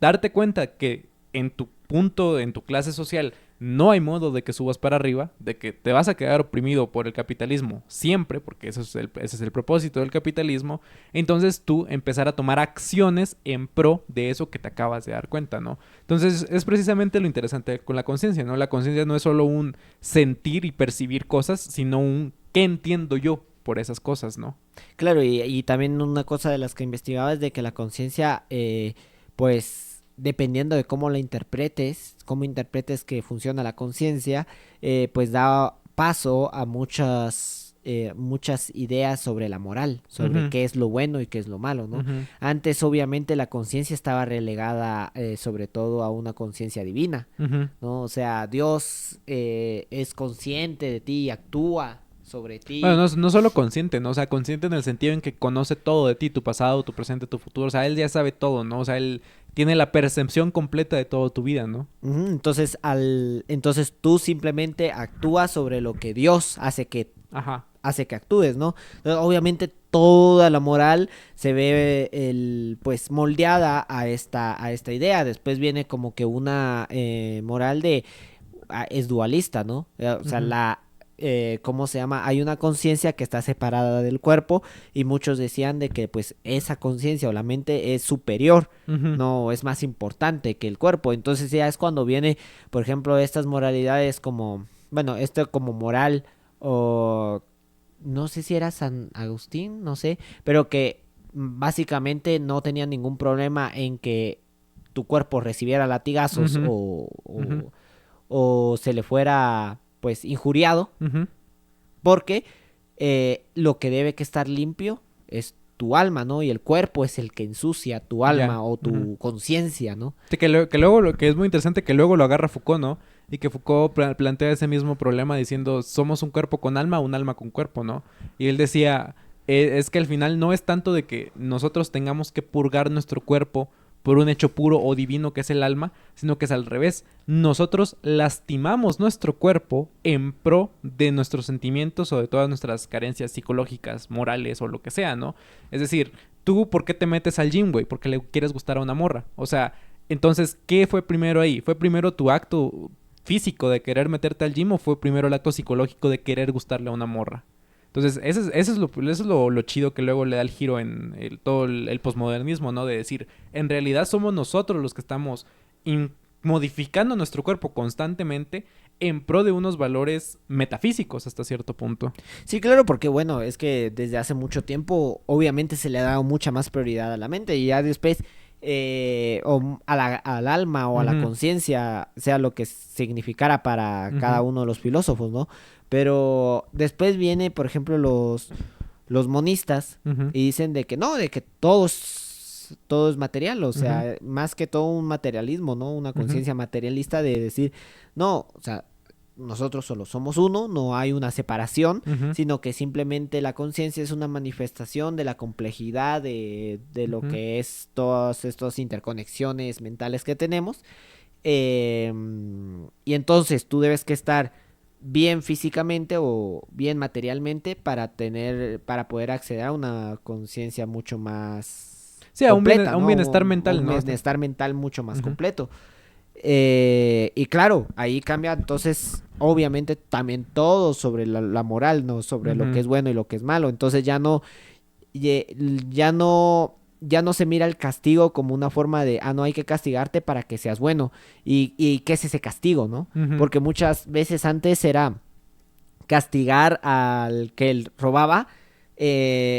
Speaker 2: darte cuenta que en tu punto, en tu clase social, no hay modo de que subas para arriba, de que te vas a quedar oprimido por el capitalismo siempre, porque ese es el propósito del capitalismo, entonces tú empezar a tomar acciones en pro de eso que te acabas de dar cuenta, ¿no? Entonces es precisamente lo interesante con la conciencia, ¿no? La conciencia no es solo un sentir y percibir cosas, sino un ¿qué entiendo yo por esas cosas, ¿no?
Speaker 1: Claro, y también una cosa de las que investigaba es de que la conciencia, pues, dependiendo de cómo interpretes que funciona la conciencia, pues da paso a muchas ideas sobre la moral, sobre
Speaker 2: Ujú,
Speaker 1: qué es lo bueno y qué es lo malo, ¿no?
Speaker 2: ujú,
Speaker 1: Antes, obviamente, la conciencia estaba relegada, sobre todo a una conciencia divina,
Speaker 2: ujú.
Speaker 1: ¿no? O sea, Dios es consciente de ti y actúa sobre
Speaker 2: Bueno,
Speaker 1: ti.
Speaker 2: no solo consciente, ¿no? O sea, consciente en el sentido en que conoce todo de ti, tu pasado, tu presente, tu futuro. O sea, él ya sabe todo, ¿no? O sea, él tiene la percepción completa de toda tu vida, ¿no?
Speaker 1: Ujú. Entonces tú simplemente actúas sobre lo que Dios
Speaker 2: Ajá.
Speaker 1: hace que actúes, ¿no? Obviamente toda la moral se ve pues moldeada a esta idea. Después viene como que una moral es dualista, ¿no? O sea,
Speaker 2: Ujú,
Speaker 1: ¿cómo se llama? Hay una conciencia que está separada del cuerpo y muchos decían de que pues esa conciencia o la mente es superior,
Speaker 2: ujú,
Speaker 1: no es más importante que el cuerpo. Entonces ya es cuando viene, por ejemplo, estas moralidades como, bueno, esto como moral o no sé si era San Agustín, no sé, pero que básicamente no tenía ningún problema en que tu cuerpo recibiera latigazos
Speaker 2: ujú, ujú,
Speaker 1: o se le fuera pues injuriado,
Speaker 2: ujú.
Speaker 1: porque lo que debe que estar limpio es tu alma, ¿no? Y el cuerpo es el que ensucia tu
Speaker 2: Ya.
Speaker 1: alma o
Speaker 2: Ujú.
Speaker 1: tu conciencia, ¿no?
Speaker 2: Sí, que luego lo que es muy interesante que luego lo agarra Foucault, ¿no? Y que Foucault plantea ese mismo problema diciendo, somos un cuerpo con alma, un alma con cuerpo, ¿no? Y él decía, es que al final no es tanto de que nosotros tengamos que purgar nuestro cuerpo por un hecho puro o divino que es el alma, sino que es al revés. Nosotros lastimamos nuestro cuerpo en pro de nuestros sentimientos o de todas nuestras carencias psicológicas, morales o lo que sea, ¿no? Es decir, ¿tú por qué te metes al gym, güey? Porque le quieres gustar a una morra. O sea, entonces, ¿qué fue primero ahí? ¿Fue primero tu acto físico de querer meterte al gym o fue primero el acto psicológico de querer gustarle a una morra? Entonces, eso es lo chido que luego le da el giro en todo el posmodernismo, ¿no? De decir, en realidad somos nosotros los que estamos modificando nuestro cuerpo constantemente en pro de unos valores metafísicos hasta cierto punto.
Speaker 1: Sí, claro, porque bueno, es que desde hace mucho tiempo obviamente se le ha dado mucha más prioridad a la mente y ya después al alma o a la
Speaker 2: Ujú,
Speaker 1: conciencia, sea lo que significara para cada
Speaker 2: ujú,
Speaker 1: uno de los filósofos, ¿no? Pero después viene, por ejemplo, los monistas
Speaker 2: Ujú.
Speaker 1: y dicen de que no, de que todo es material, o sea, más que todo un materialismo, ¿no? Una
Speaker 2: Ujú.
Speaker 1: conciencia materialista de decir, no, o sea, nosotros solo somos uno, no hay una separación,
Speaker 2: Ujú.
Speaker 1: sino que simplemente la conciencia es una manifestación de la complejidad de lo
Speaker 2: Ujú.
Speaker 1: que es todas estas interconexiones mentales que tenemos. Y entonces tú debes que estar bien físicamente o bien materialmente para poder acceder a una conciencia mucho más
Speaker 2: Sí,
Speaker 1: completa,
Speaker 2: a un
Speaker 1: ¿no?
Speaker 2: bienestar
Speaker 1: Un
Speaker 2: mental, ¿no?
Speaker 1: bienestar mental mucho más
Speaker 2: Ujú.
Speaker 1: completo. Y claro, ahí cambia entonces, obviamente, también todo sobre la moral, ¿no? Sobre lo que
Speaker 2: Ujú.
Speaker 1: es bueno y lo que es malo. Entonces ye- ya no se mira el castigo como una forma de, no hay que castigarte para que seas bueno. Y qué es ese castigo, ¿no?
Speaker 2: Ujú.
Speaker 1: Porque muchas veces antes era castigar al que él robaba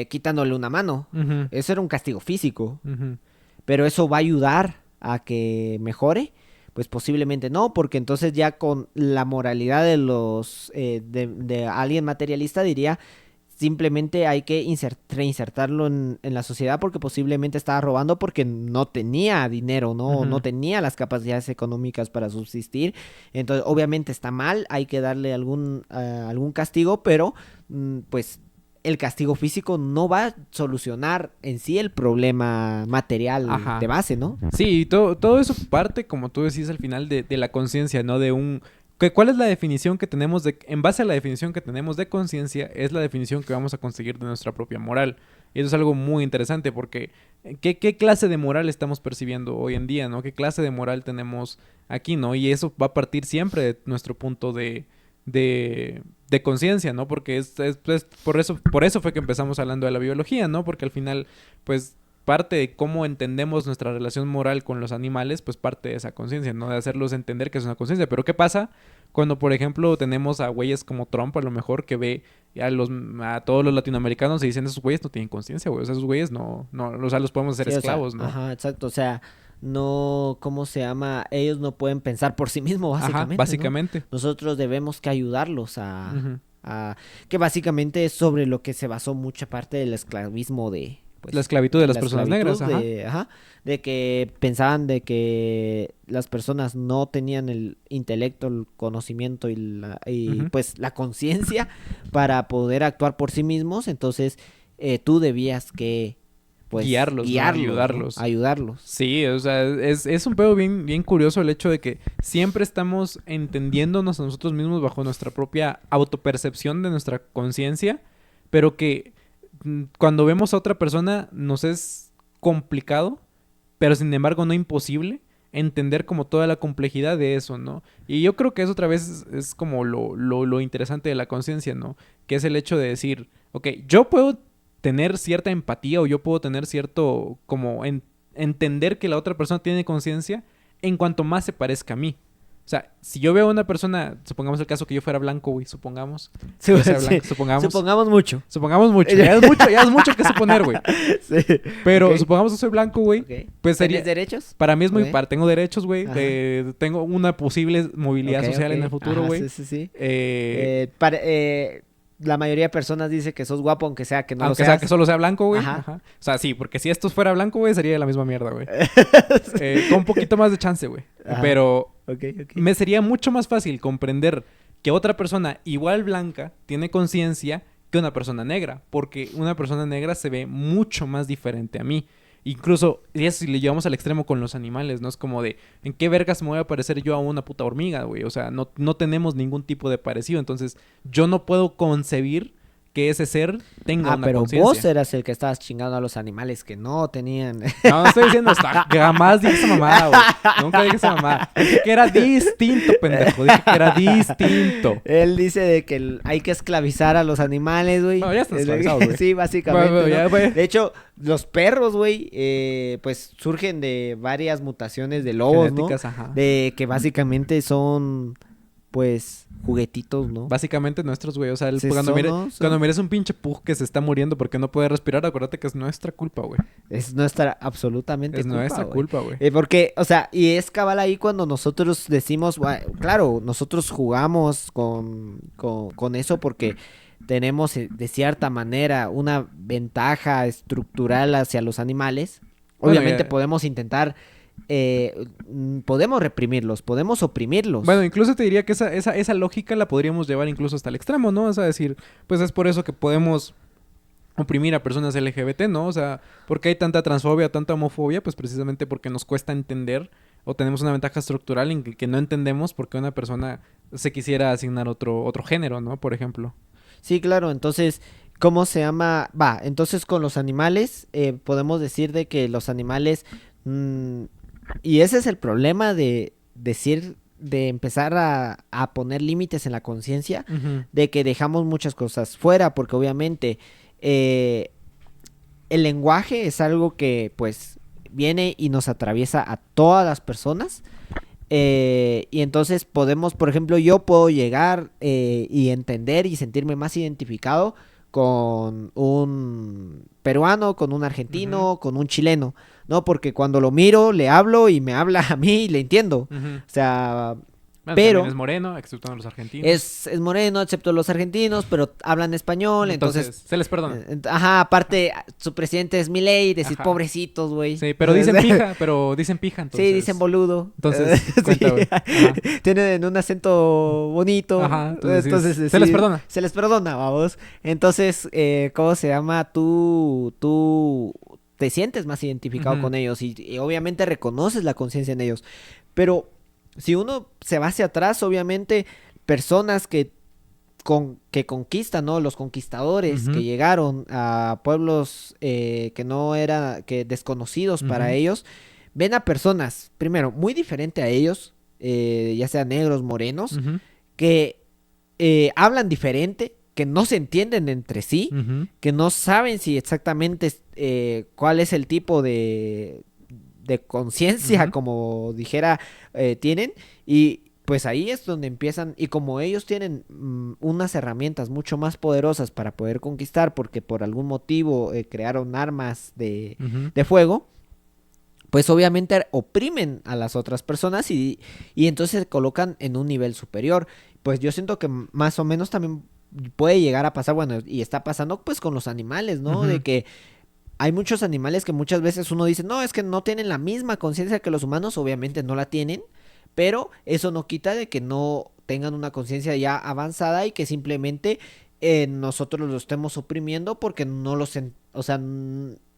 Speaker 1: quitándole una mano.
Speaker 2: Ujú.
Speaker 1: Eso era un castigo físico.
Speaker 2: Ujú.
Speaker 1: Pero eso va a ayudar a que mejore. Pues posiblemente no, porque entonces ya con la moralidad de de alguien materialista diría simplemente hay que reinsertarlo en la sociedad porque posiblemente estaba robando porque no tenía dinero, ¿no? No
Speaker 2: Ujú.
Speaker 1: tenía las capacidades económicas para subsistir. Entonces, obviamente está mal, hay que darle algún castigo, pero pues el castigo físico no va a solucionar en sí el problema material de
Speaker 2: Ajá.
Speaker 1: base, ¿no?
Speaker 2: Sí, y todo eso parte, como tú decís, al final de la conciencia, ¿no? De un... ¿Cuál es la definición que tenemos de... En base a la definición que tenemos de conciencia, es la definición que vamos a conseguir de nuestra propia moral. Y eso es algo muy interesante porque ¿qué clase de moral estamos percibiendo hoy en día, ¿no? ¿Qué clase de moral tenemos aquí, ¿no? Y eso va a partir siempre de nuestro punto de conciencia, ¿no? Porque por eso fue que empezamos hablando de la biología, ¿no? Porque al final, pues parte de cómo entendemos nuestra relación moral con los animales, pues parte de esa conciencia, ¿no? De hacerlos entender que es una conciencia. Pero ¿qué pasa cuando, por ejemplo, tenemos a güeyes como Trump, a lo mejor, que ve a todos los latinoamericanos y dicen, esos güeyes no tienen conciencia, güey? O sea, esos güeyes no, o sea, los podemos hacer
Speaker 1: Sí, o sea,
Speaker 2: esclavos, ¿no?
Speaker 1: ajá, exacto, o sea, no, ¿cómo se llama? Ellos no pueden pensar por sí mismos,
Speaker 2: Ajá,
Speaker 1: básicamente, ¿no?
Speaker 2: básicamente.
Speaker 1: Nosotros debemos que ayudarlos
Speaker 2: Ujú.
Speaker 1: que básicamente es sobre lo que se basó mucha parte del esclavismo
Speaker 2: La
Speaker 1: pues,
Speaker 2: esclavitud de las
Speaker 1: la
Speaker 2: personas negras,
Speaker 1: esclavitud
Speaker 2: ajá.
Speaker 1: de que pensaban de que las personas no tenían el intelecto, el conocimiento y
Speaker 2: Ujú.
Speaker 1: pues la conciencia para poder actuar por sí mismos, entonces tú debías que pues
Speaker 2: Guiarlos, ¿no?
Speaker 1: guiarlos, ¿no?
Speaker 2: Ayudarlos.
Speaker 1: Ayudarlos.
Speaker 2: Sí, o sea, es un pedo bien curioso el hecho de que siempre estamos entendiéndonos a nosotros mismos bajo nuestra propia autopercepción de nuestra conciencia, pero que cuando vemos a otra persona nos es complicado, pero sin embargo no imposible entender como toda la complejidad de eso, ¿no? Y yo creo que eso otra vez es como lo interesante de la conciencia, ¿no? Que es el hecho de decir, ok, yo puedo tener cierta empatía o yo puedo tener cierto como entender que la otra persona tiene conciencia en cuanto más se parezca a mí. O sea, si yo veo a una persona, supongamos el caso que yo fuera blanco, güey, supongamos.
Speaker 1: Sí,
Speaker 2: Yo sea
Speaker 1: sí.
Speaker 2: blanco,
Speaker 1: Supongamos mucho.
Speaker 2: supongamos mucho. Ya es mucho que suponer, güey.
Speaker 1: Sí.
Speaker 2: Pero
Speaker 1: Ok,
Speaker 2: supongamos que soy blanco, güey.
Speaker 1: ok.
Speaker 2: Pues
Speaker 1: ¿Tienes
Speaker 2: sería,
Speaker 1: derechos?
Speaker 2: para mí es muy
Speaker 1: Ok.
Speaker 2: par. Tengo derechos, güey.
Speaker 1: Ajá.
Speaker 2: Tengo una posible movilidad
Speaker 1: Ok,
Speaker 2: social
Speaker 1: ok.
Speaker 2: en el futuro,
Speaker 1: Ajá,
Speaker 2: güey.
Speaker 1: sí, sí, sí.
Speaker 2: Eh,
Speaker 1: La mayoría de personas dice que sos guapo, aunque sea que no lo
Speaker 2: aunque sea que
Speaker 1: seas.
Speaker 2: solo sea blanco, güey.
Speaker 1: Ajá.
Speaker 2: Ajá. O sea, sí, porque si esto fuera blanco, güey, sería la misma mierda, güey. Con un poquito más de chance, güey.
Speaker 1: Ajá.
Speaker 2: Pero
Speaker 1: Ok, ok.
Speaker 2: me sería mucho más fácil comprender que otra persona igual blanca tiene conciencia que una persona negra. Porque una persona negra se ve mucho más diferente a mí. Incluso, y eso si le llevamos al extremo con los animales, ¿no? Es como de, ¿en qué vergas me voy a parecer yo a una puta hormiga, güey? O sea, no tenemos ningún tipo de parecido. Entonces, yo no puedo concebir que ese ser tenga una
Speaker 1: Pero vos
Speaker 2: conciencia.
Speaker 1: eras el que estabas chingando a los animales que no tenían.
Speaker 2: No estoy diciendo esto. Jamás dije esa mamada, güey. Nunca dije esa mamada. Dije que era distinto, pendejo. Dije que era distinto.
Speaker 1: Él dice de que hay que esclavizar a los animales, güey.
Speaker 2: Bueno, ya están esclavizados, güey.
Speaker 1: Sí, básicamente.
Speaker 2: Bueno, ya,
Speaker 1: ¿no?
Speaker 2: güey.
Speaker 1: De hecho, los perros, güey, pues surgen de varias mutaciones de lobos, ¿no?
Speaker 2: Genéticas, ajá.
Speaker 1: De que básicamente son, pues, juguetitos, ¿no?
Speaker 2: Básicamente nuestros, güey. O sea,
Speaker 1: Sí,
Speaker 2: cuando,
Speaker 1: son, ¿no? Son-
Speaker 2: cuando mires un pinche pug que se está muriendo porque no puede respirar, acuérdate que es nuestra culpa, güey.
Speaker 1: Es nuestra absolutamente
Speaker 2: Es
Speaker 1: culpa,
Speaker 2: nuestra
Speaker 1: güey.
Speaker 2: culpa, güey.
Speaker 1: Porque, o sea, y es cabal ahí cuando nosotros decimos, claro, nosotros jugamos con eso porque tenemos de cierta manera una ventaja estructural hacia los animales,
Speaker 2: Bueno,
Speaker 1: obviamente
Speaker 2: ya-
Speaker 1: podemos intentar, podemos reprimirlos, podemos oprimirlos.
Speaker 2: Bueno, incluso te diría que esa lógica la podríamos llevar incluso hasta el extremo, ¿no? O sea, decir, pues es por eso que podemos oprimir a personas LGBT, ¿no? O sea, porque hay tanta transfobia, tanta homofobia, pues precisamente porque nos cuesta entender o tenemos una ventaja estructural en que no entendemos por qué una persona se quisiera asignar otro género, ¿no? Por ejemplo.
Speaker 1: Sí, claro, entonces, ¿cómo se llama? Va, entonces con los animales podemos decir de que los animales, mm, y ese es el problema de decir, de empezar a poner límites en la conciencia,
Speaker 2: Ujú.
Speaker 1: de que dejamos muchas cosas fuera, porque obviamente eh, el lenguaje es algo que pues viene y nos atraviesa a todas las personas. Y entonces podemos, por ejemplo, yo puedo llegar y entender y sentirme más identificado con un peruano, con un
Speaker 2: Ujú.
Speaker 1: argentino, con un chileno, ¿no? Porque cuando lo miro, le hablo y me habla a mí y le entiendo.
Speaker 2: Ujú.
Speaker 1: O sea,
Speaker 2: Bueno, también
Speaker 1: pero
Speaker 2: es moreno, excepto los argentinos.
Speaker 1: es moreno, excepto los argentinos, pero hablan español, entonces
Speaker 2: Entonces, se les perdona.
Speaker 1: ajá, aparte, su presidente es Milei, decir
Speaker 2: Ajá.
Speaker 1: pobrecitos, güey.
Speaker 2: Sí, pero dicen pija, entonces.
Speaker 1: Sí, dicen boludo.
Speaker 2: Entonces,
Speaker 1: Sí.
Speaker 2: cuenta, güey. Ajá.
Speaker 1: Tienen un acento bonito.
Speaker 2: Ajá, entonces
Speaker 1: Entonces,
Speaker 2: se les
Speaker 1: sí,
Speaker 2: perdona.
Speaker 1: se les perdona, vamos. Entonces, ¿cómo se llama? Tú te sientes más identificado
Speaker 2: Ujú.
Speaker 1: con ellos y obviamente reconoces la conciencia en ellos. Pero si uno se va hacia atrás, obviamente, personas que conquistan, ¿no? Los conquistadores que
Speaker 2: Ujú.
Speaker 1: llegaron a pueblos que no eran, que desconocidos para
Speaker 2: Ujú.
Speaker 1: ellos, ven a personas, primero, muy diferente a ellos, ya sean negros, morenos,
Speaker 2: Ujú.
Speaker 1: que hablan diferente, que no se entienden entre sí,
Speaker 2: Ujú.
Speaker 1: que no saben si exactamente cuál es el tipo de conciencia,
Speaker 2: Ujú.
Speaker 1: como dijera, tienen. Y pues ahí es donde empiezan, y como ellos tienen unas herramientas mucho más poderosas para poder conquistar, porque por algún motivo crearon armas
Speaker 2: Ujú.
Speaker 1: de fuego, pues obviamente oprimen a las otras personas y entonces se colocan en un nivel superior. Pues yo siento que más o menos también puede llegar a pasar, bueno, y está pasando pues con los animales, ¿no?
Speaker 2: Ujú.
Speaker 1: De que hay muchos animales que muchas veces uno dice, no, es que no tienen la misma conciencia que los humanos, obviamente no la tienen, pero eso no quita de que no tengan una conciencia ya avanzada y que simplemente nosotros los estemos oprimiendo porque no los, o sea,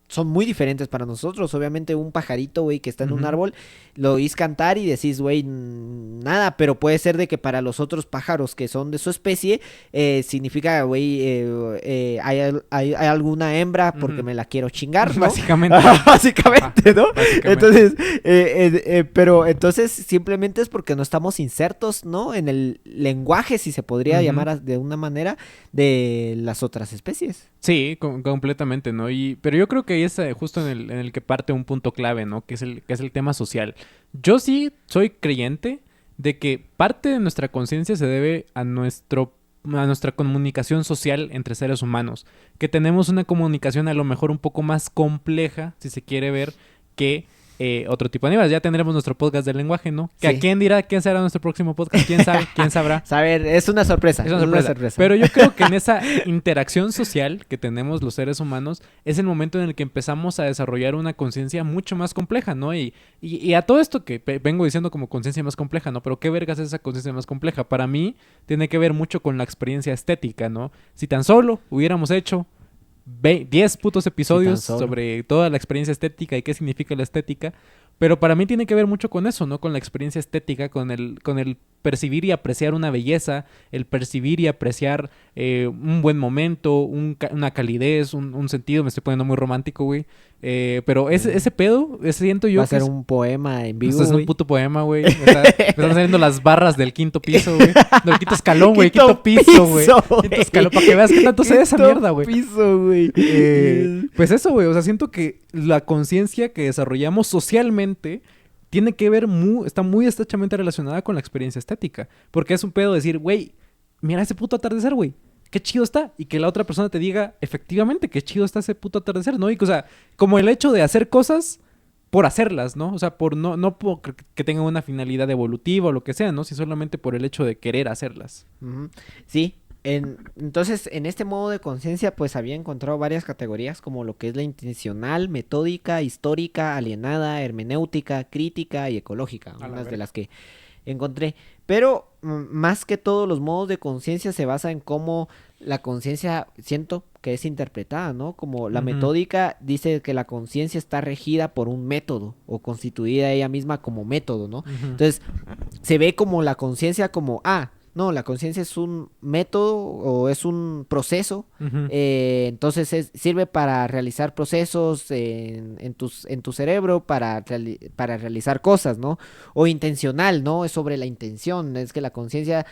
Speaker 1: son muy diferentes para nosotros. Obviamente un pajarito, güey, que está en un
Speaker 2: Ujú.
Speaker 1: árbol, lo oís cantar y decís, güey, nada, pero puede ser de que para los otros pájaros que son de su especie, significa, güey, hay alguna hembra porque
Speaker 2: Ujú.
Speaker 1: me la quiero chingar, ¿no?
Speaker 2: Básicamente. Ajá,
Speaker 1: Básicamente, ¿no?
Speaker 2: básicamente.
Speaker 1: Entonces, pero entonces simplemente es porque no estamos insertos, ¿no? En el lenguaje, si se podría
Speaker 2: Ujú.
Speaker 1: llamar de una manera, de las otras especies.
Speaker 2: Sí, completamente, ¿no? Pero yo creo que ahí es justo en el que parte un punto clave, ¿no? Que es el tema social. Yo sí soy creyente de que parte de nuestra conciencia se debe a nuestra comunicación social entre seres humanos. Que tenemos una comunicación a lo mejor un poco más compleja, si se quiere ver, que otro tipo de animales. Ya tendremos nuestro podcast del lenguaje, ¿no? Que a
Speaker 1: Sí.
Speaker 2: quién dirá quién será nuestro próximo podcast, quién sabe, quién sabrá.
Speaker 1: Saber, es una sorpresa.
Speaker 2: Es una sorpresa. Pero yo creo que en esa interacción social que tenemos los seres humanos es el momento en el que empezamos a desarrollar una conciencia mucho más compleja, ¿no? Y a todo esto que vengo diciendo como conciencia más compleja, ¿no? Pero ¿qué vergas es esa conciencia más compleja? Para mí tiene que ver mucho con la experiencia estética, ¿no? Si tan solo hubiéramos hecho 10 putos
Speaker 1: Sí, tan
Speaker 2: episodios
Speaker 1: solo.
Speaker 2: sobre toda la experiencia estética y qué significa la estética, pero para mí tiene que ver mucho con eso, ¿no? Con la experiencia estética, con el percibir y apreciar una belleza, el percibir y apreciar un buen momento, una calidez, un sentido. Me estoy poniendo muy romántico, güey. Pero ese pedo, siento
Speaker 1: Va
Speaker 2: yo
Speaker 1: a
Speaker 2: que
Speaker 1: ser un poema en vivo,
Speaker 2: esto es un
Speaker 1: güey.
Speaker 2: puto poema, güey. Me están saliendo las barras del quinto piso, güey. Del quinto escalón, güey. Quinto piso, güey. Quinto escalón. Para que veas qué tanto se de esa
Speaker 1: Quinto
Speaker 2: mierda, güey.
Speaker 1: piso, güey.
Speaker 2: Pues eso, güey. O sea, siento que la conciencia que desarrollamos socialmente tiene que ver está muy estrechamente relacionada con la experiencia estética. Porque es un pedo decir, güey, mira ese puto atardecer, güey. Qué chido está. Y que la otra persona te diga, efectivamente, qué chido está ese puto atardecer, ¿no? Y, o sea, como el hecho de hacer cosas por hacerlas, ¿no? O sea, no por que tengan una finalidad evolutiva o lo que sea, ¿no? Sino solamente por el hecho de querer hacerlas.
Speaker 1: Ujú. Sí, Entonces, en este modo de conciencia, pues había encontrado varias categorías, como lo que es la intencional, metódica, histórica, alienada, hermenéutica, crítica y ecológica,
Speaker 2: A la
Speaker 1: unas de
Speaker 2: verga.
Speaker 1: las que encontré. Pero más que todo, los modos de conciencia se basan en cómo la conciencia, siento que es interpretada, ¿no? Como la
Speaker 2: Ujú,
Speaker 1: metódica dice que la conciencia está regida por un método o constituida ella misma como método, ¿no?
Speaker 2: ujú,
Speaker 1: Entonces, se ve como la conciencia como, no, la conciencia es un método o es un proceso,
Speaker 2: ujú,
Speaker 1: entonces sirve para realizar procesos en tu cerebro, para realizar cosas, ¿no? O intencional, ¿no? Es sobre la intención, es que la conciencia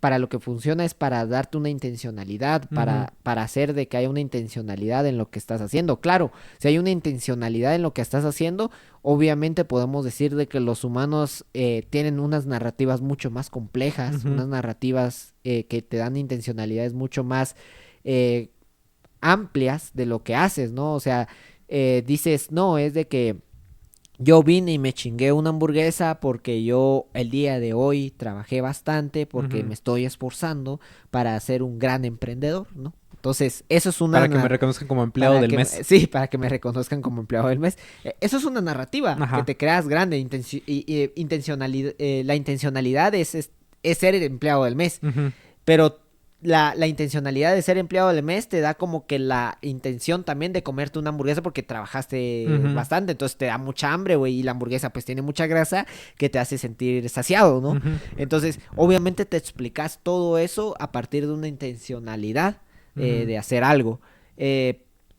Speaker 1: para lo que funciona es para darte una intencionalidad,
Speaker 2: ujú,
Speaker 1: para hacer de que haya una intencionalidad en lo que estás haciendo. Claro, si hay una intencionalidad en lo que estás haciendo, obviamente podemos decir de que los humanos tienen unas narrativas mucho más complejas,
Speaker 2: ujú.
Speaker 1: unas narrativas que te dan intencionalidades mucho más eh, amplias de lo que haces, ¿no? O sea, dices, no, es de que yo vine y me chingué una hamburguesa porque yo el día de hoy trabajé bastante, porque
Speaker 2: Ujú.
Speaker 1: me estoy esforzando para ser un gran emprendedor, ¿no? Entonces, eso es
Speaker 2: Para que me reconozcan como empleado del mes.
Speaker 1: sí, para que me reconozcan como empleado del mes. Eso es una narrativa que
Speaker 2: Ajá.
Speaker 1: te creas grande. La intencionalidad es ser el empleado del mes.
Speaker 2: Ujú,
Speaker 1: Pero la intencionalidad de ser empleado del mes te da como que la intención también de comerte una hamburguesa porque trabajaste
Speaker 2: ujú,
Speaker 1: bastante. Entonces te da mucha hambre, güey. Y la hamburguesa pues tiene mucha grasa que te hace sentir saciado, ¿no?
Speaker 2: ujú,
Speaker 1: Entonces, obviamente te explicas todo eso a partir de una intencionalidad
Speaker 2: ujú,
Speaker 1: de hacer algo.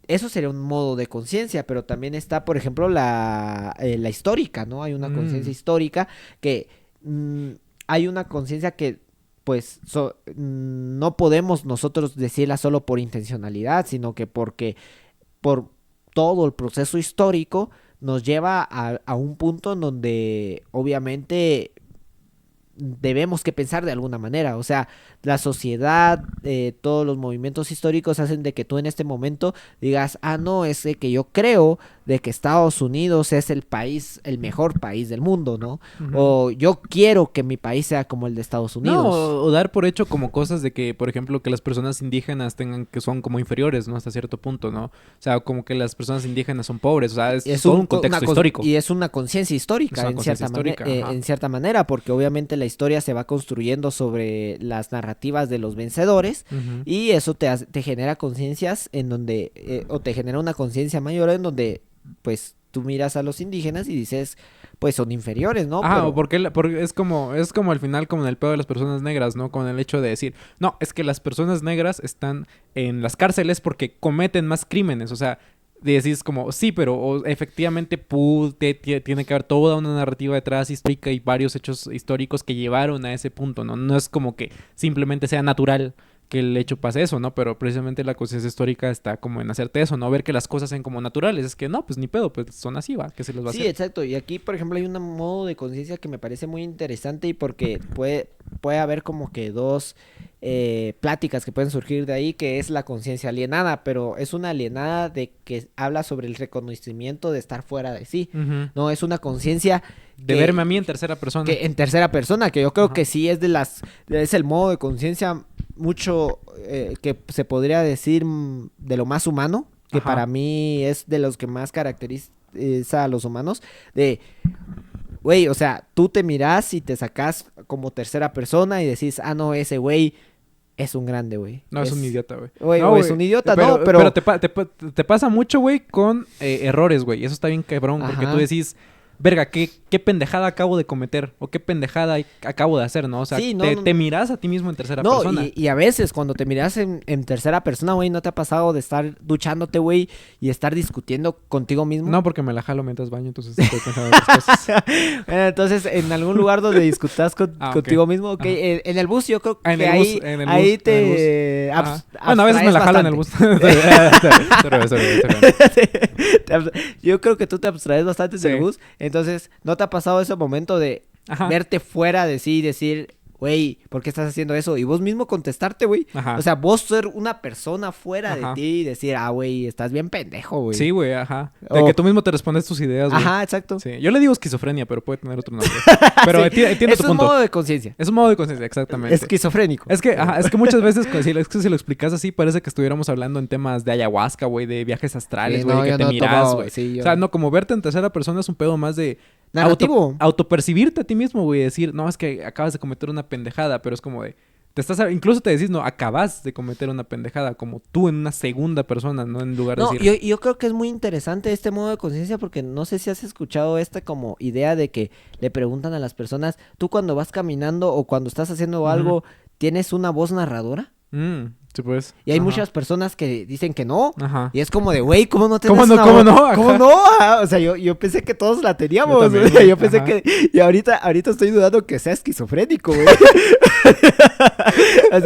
Speaker 1: Eso sería un modo de conciencia, pero también está, por ejemplo, la histórica, ¿no? Hay una conciencia
Speaker 2: mm,
Speaker 1: histórica que hay una conciencia que, pues, no podemos nosotros decirla solo por intencionalidad, sino que porque por todo el proceso histórico nos lleva a un punto en donde obviamente debemos que pensar de alguna manera. O sea, la sociedad, todos los movimientos históricos hacen de que tú en este momento digas, no, es de que yo creo de que Estados Unidos es el país, el mejor país del mundo, ¿no?
Speaker 2: ujú.
Speaker 1: O yo quiero que mi país sea como el de Estados
Speaker 2: No,
Speaker 1: Unidos.
Speaker 2: o dar por hecho como cosas de que, por ejemplo, que las personas indígenas tengan que son como inferiores, ¿no? Hasta cierto punto, ¿no? O sea, como que las personas indígenas son pobres, o sea, es
Speaker 1: Es
Speaker 2: todo un contexto histórico.
Speaker 1: y es una conciencia
Speaker 2: Es
Speaker 1: histórica
Speaker 2: una conciencia histórica, ajá.
Speaker 1: en cierta manera, porque obviamente la historia se va construyendo sobre las narrativas de los vencedores
Speaker 2: Ujú.
Speaker 1: y eso te genera conciencias en donde, o te genera una conciencia mayor en donde, pues, tú miras a los indígenas y dices, pues son inferiores, ¿no?
Speaker 2: Ajá, o
Speaker 1: Pero
Speaker 2: porque es como al final como en el pedo de las personas negras, ¿no? Con el hecho de decir, no, es que las personas negras están en las cárceles porque cometen más crímenes, o sea, decís como, sí, pero efectivamente tiene que haber toda una narrativa detrás histórica y varios hechos históricos que llevaron a ese punto, ¿no? No es como que simplemente sea natural que el hecho pase eso, ¿no? Pero precisamente la conciencia histórica está como en hacerte eso, ¿no? Ver que las cosas sean como naturales. Es que no, pues ni pedo, pues son así, ¿va? ¿Qué se les va a
Speaker 1: sí,
Speaker 2: hacer?
Speaker 1: exacto. Y aquí, por ejemplo, hay un modo de conciencia que me parece muy interesante y porque puede haber como que dos pláticas que pueden surgir de ahí, que es la conciencia alienada, pero es una alienada de que habla sobre el reconocimiento de estar fuera de sí.
Speaker 2: Ujú.
Speaker 1: No, es una conciencia
Speaker 2: De verme a
Speaker 1: que,
Speaker 2: mí en tercera persona.
Speaker 1: que en tercera persona, que yo creo
Speaker 2: Ajá.
Speaker 1: que sí es el modo de conciencia mucho que se podría decir de lo más humano, que para
Speaker 2: Ajá.
Speaker 1: mí es de los que más caracteriza a los humanos, de, güey, o sea, tú te mirás y te sacás como tercera persona y decís, no, ese güey es un grande, güey.
Speaker 2: No, es un idiota, güey.
Speaker 1: Güey,
Speaker 2: No,
Speaker 1: o es
Speaker 2: güey.
Speaker 1: un idiota, no,
Speaker 2: Pero
Speaker 1: pero,
Speaker 2: te pasa mucho, güey, con errores, güey. Eso está bien cabrón, porque tú
Speaker 1: ajá.
Speaker 2: decís, verga, ¿qué pendejada acabo de cometer? O qué pendejada acabo de hacer, ¿no? O sea,
Speaker 1: Sí, no,
Speaker 2: te
Speaker 1: no,
Speaker 2: miras a ti mismo en tercera
Speaker 1: no,
Speaker 2: persona.
Speaker 1: y a veces cuando te miras en tercera persona, güey, ¿no te ha pasado de estar duchándote, güey, y estar discutiendo contigo mismo?
Speaker 2: No, porque me la jalo mientras baño, entonces estoy pensando en otras cosas.
Speaker 1: Entonces, en algún lugar donde discutas
Speaker 2: Ok.
Speaker 1: contigo mismo, ok,
Speaker 2: Ajá.
Speaker 1: en el bus yo creo
Speaker 2: En
Speaker 1: que
Speaker 2: el bus,
Speaker 1: ahí,
Speaker 2: en el
Speaker 1: ahí
Speaker 2: bus, en el bus.
Speaker 1: te
Speaker 2: Ajá. Bueno, a veces me
Speaker 1: abstraes
Speaker 2: la jalo en el
Speaker 1: bastante.
Speaker 2: bus. Sorry.
Speaker 1: Yo creo que tú te abstraes bastante en el
Speaker 2: Sí.
Speaker 1: bus, entonces, ¿no te ha pasado ese momento de
Speaker 2: Ajá.
Speaker 1: verte fuera de sí y decir, güey, ¿por qué estás haciendo eso? Y vos mismo contestarte, güey.
Speaker 2: Ajá.
Speaker 1: O sea, vos ser una persona fuera
Speaker 2: Ajá.
Speaker 1: de ti y decir, güey, estás bien pendejo, güey.
Speaker 2: Sí, güey, ajá. De
Speaker 1: O-
Speaker 2: que tú mismo te respondes tus ideas, güey.
Speaker 1: Ajá, exacto.
Speaker 2: Sí. Yo le digo esquizofrenia, pero puede tener otro nombre. Pero
Speaker 1: Sí,
Speaker 2: entiendo
Speaker 1: es
Speaker 2: tu
Speaker 1: un
Speaker 2: punto.
Speaker 1: modo de conciencia.
Speaker 2: Es un modo de conciencia, exactamente.
Speaker 1: Esquizofrénico.
Speaker 2: Es que muchas veces, es que si lo explicas así, parece que estuviéramos hablando en temas de ayahuasca, güey, de viajes astrales,
Speaker 1: Sí,
Speaker 2: güey,
Speaker 1: no,
Speaker 2: que
Speaker 1: yo
Speaker 2: te
Speaker 1: no he
Speaker 2: miras,
Speaker 1: tomado,
Speaker 2: güey.
Speaker 1: sí, yo-
Speaker 2: O sea, no, como verte en tercera persona es un pedo más de
Speaker 1: Narrativo.
Speaker 2: autopercibirte a ti mismo, güey, decir, no, es que acabas de cometer una pendejada, pero es como de, incluso te decís, no, acabas de cometer una pendejada, como tú en una segunda persona, ¿no? En lugar de
Speaker 1: No,
Speaker 2: decir,
Speaker 1: yo creo que es muy interesante este modo de conciencia porque no sé si has escuchado esta como idea de que le preguntan a las personas, tú cuando vas caminando o cuando estás haciendo
Speaker 2: Ujú.
Speaker 1: algo, ¿tienes una voz narradora?
Speaker 2: Sí, pues.
Speaker 1: Y hay
Speaker 2: Ajá.
Speaker 1: muchas personas que dicen que no.
Speaker 2: Ajá.
Speaker 1: Y es como de, güey, ¿cómo no
Speaker 2: ¿Cómo
Speaker 1: tienes
Speaker 2: no?
Speaker 1: una
Speaker 2: ¿Cómo
Speaker 1: voz?
Speaker 2: no? Ajá.
Speaker 1: ¿Cómo no? O sea, yo pensé que todos la teníamos.
Speaker 2: Yo también,
Speaker 1: O sea,
Speaker 2: güey.
Speaker 1: yo pensé
Speaker 2: Ajá.
Speaker 1: que... Y ahorita estoy dudando que sea esquizofrénico, güey. o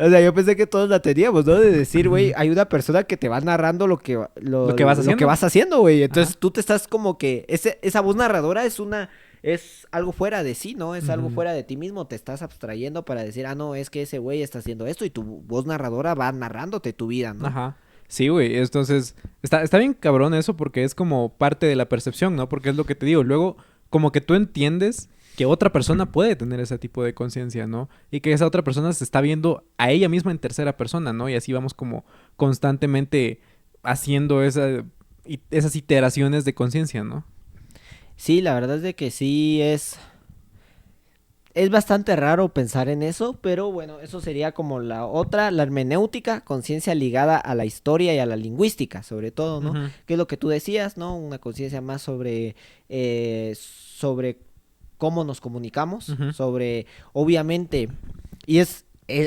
Speaker 1: sea, yo pensé que todos la teníamos, ¿no? De decir, güey, hay una persona que te va narrando lo que vas
Speaker 2: haciendo.
Speaker 1: Lo que vas haciendo, güey. Entonces
Speaker 2: Ajá.
Speaker 1: tú te estás como que... esa voz narradora es algo fuera de sí, ¿no? Es algo
Speaker 2: Ujú.
Speaker 1: fuera de ti mismo. Te estás abstrayendo para decir, no, es que ese güey está haciendo esto y tu voz narradora va narrándote tu vida, ¿no?
Speaker 2: Ajá. Sí, güey. Entonces, está bien cabrón eso porque es como parte de la percepción, ¿no? Porque es lo que te digo. Luego, como que tú entiendes que otra persona puede tener ese tipo de conciencia, ¿no? Y que esa otra persona se está viendo a ella misma en tercera persona, ¿no? Y así vamos como constantemente haciendo esas iteraciones de conciencia, ¿no?
Speaker 1: Sí, la verdad es de que sí es bastante raro pensar en eso, pero bueno, eso sería como la otra, la hermenéutica, conciencia ligada a la historia y a la lingüística, sobre todo, ¿no?
Speaker 2: Ujú.
Speaker 1: Que es lo que tú decías, ¿no? Una conciencia más sobre cómo nos comunicamos,
Speaker 2: Ujú.
Speaker 1: sobre, obviamente,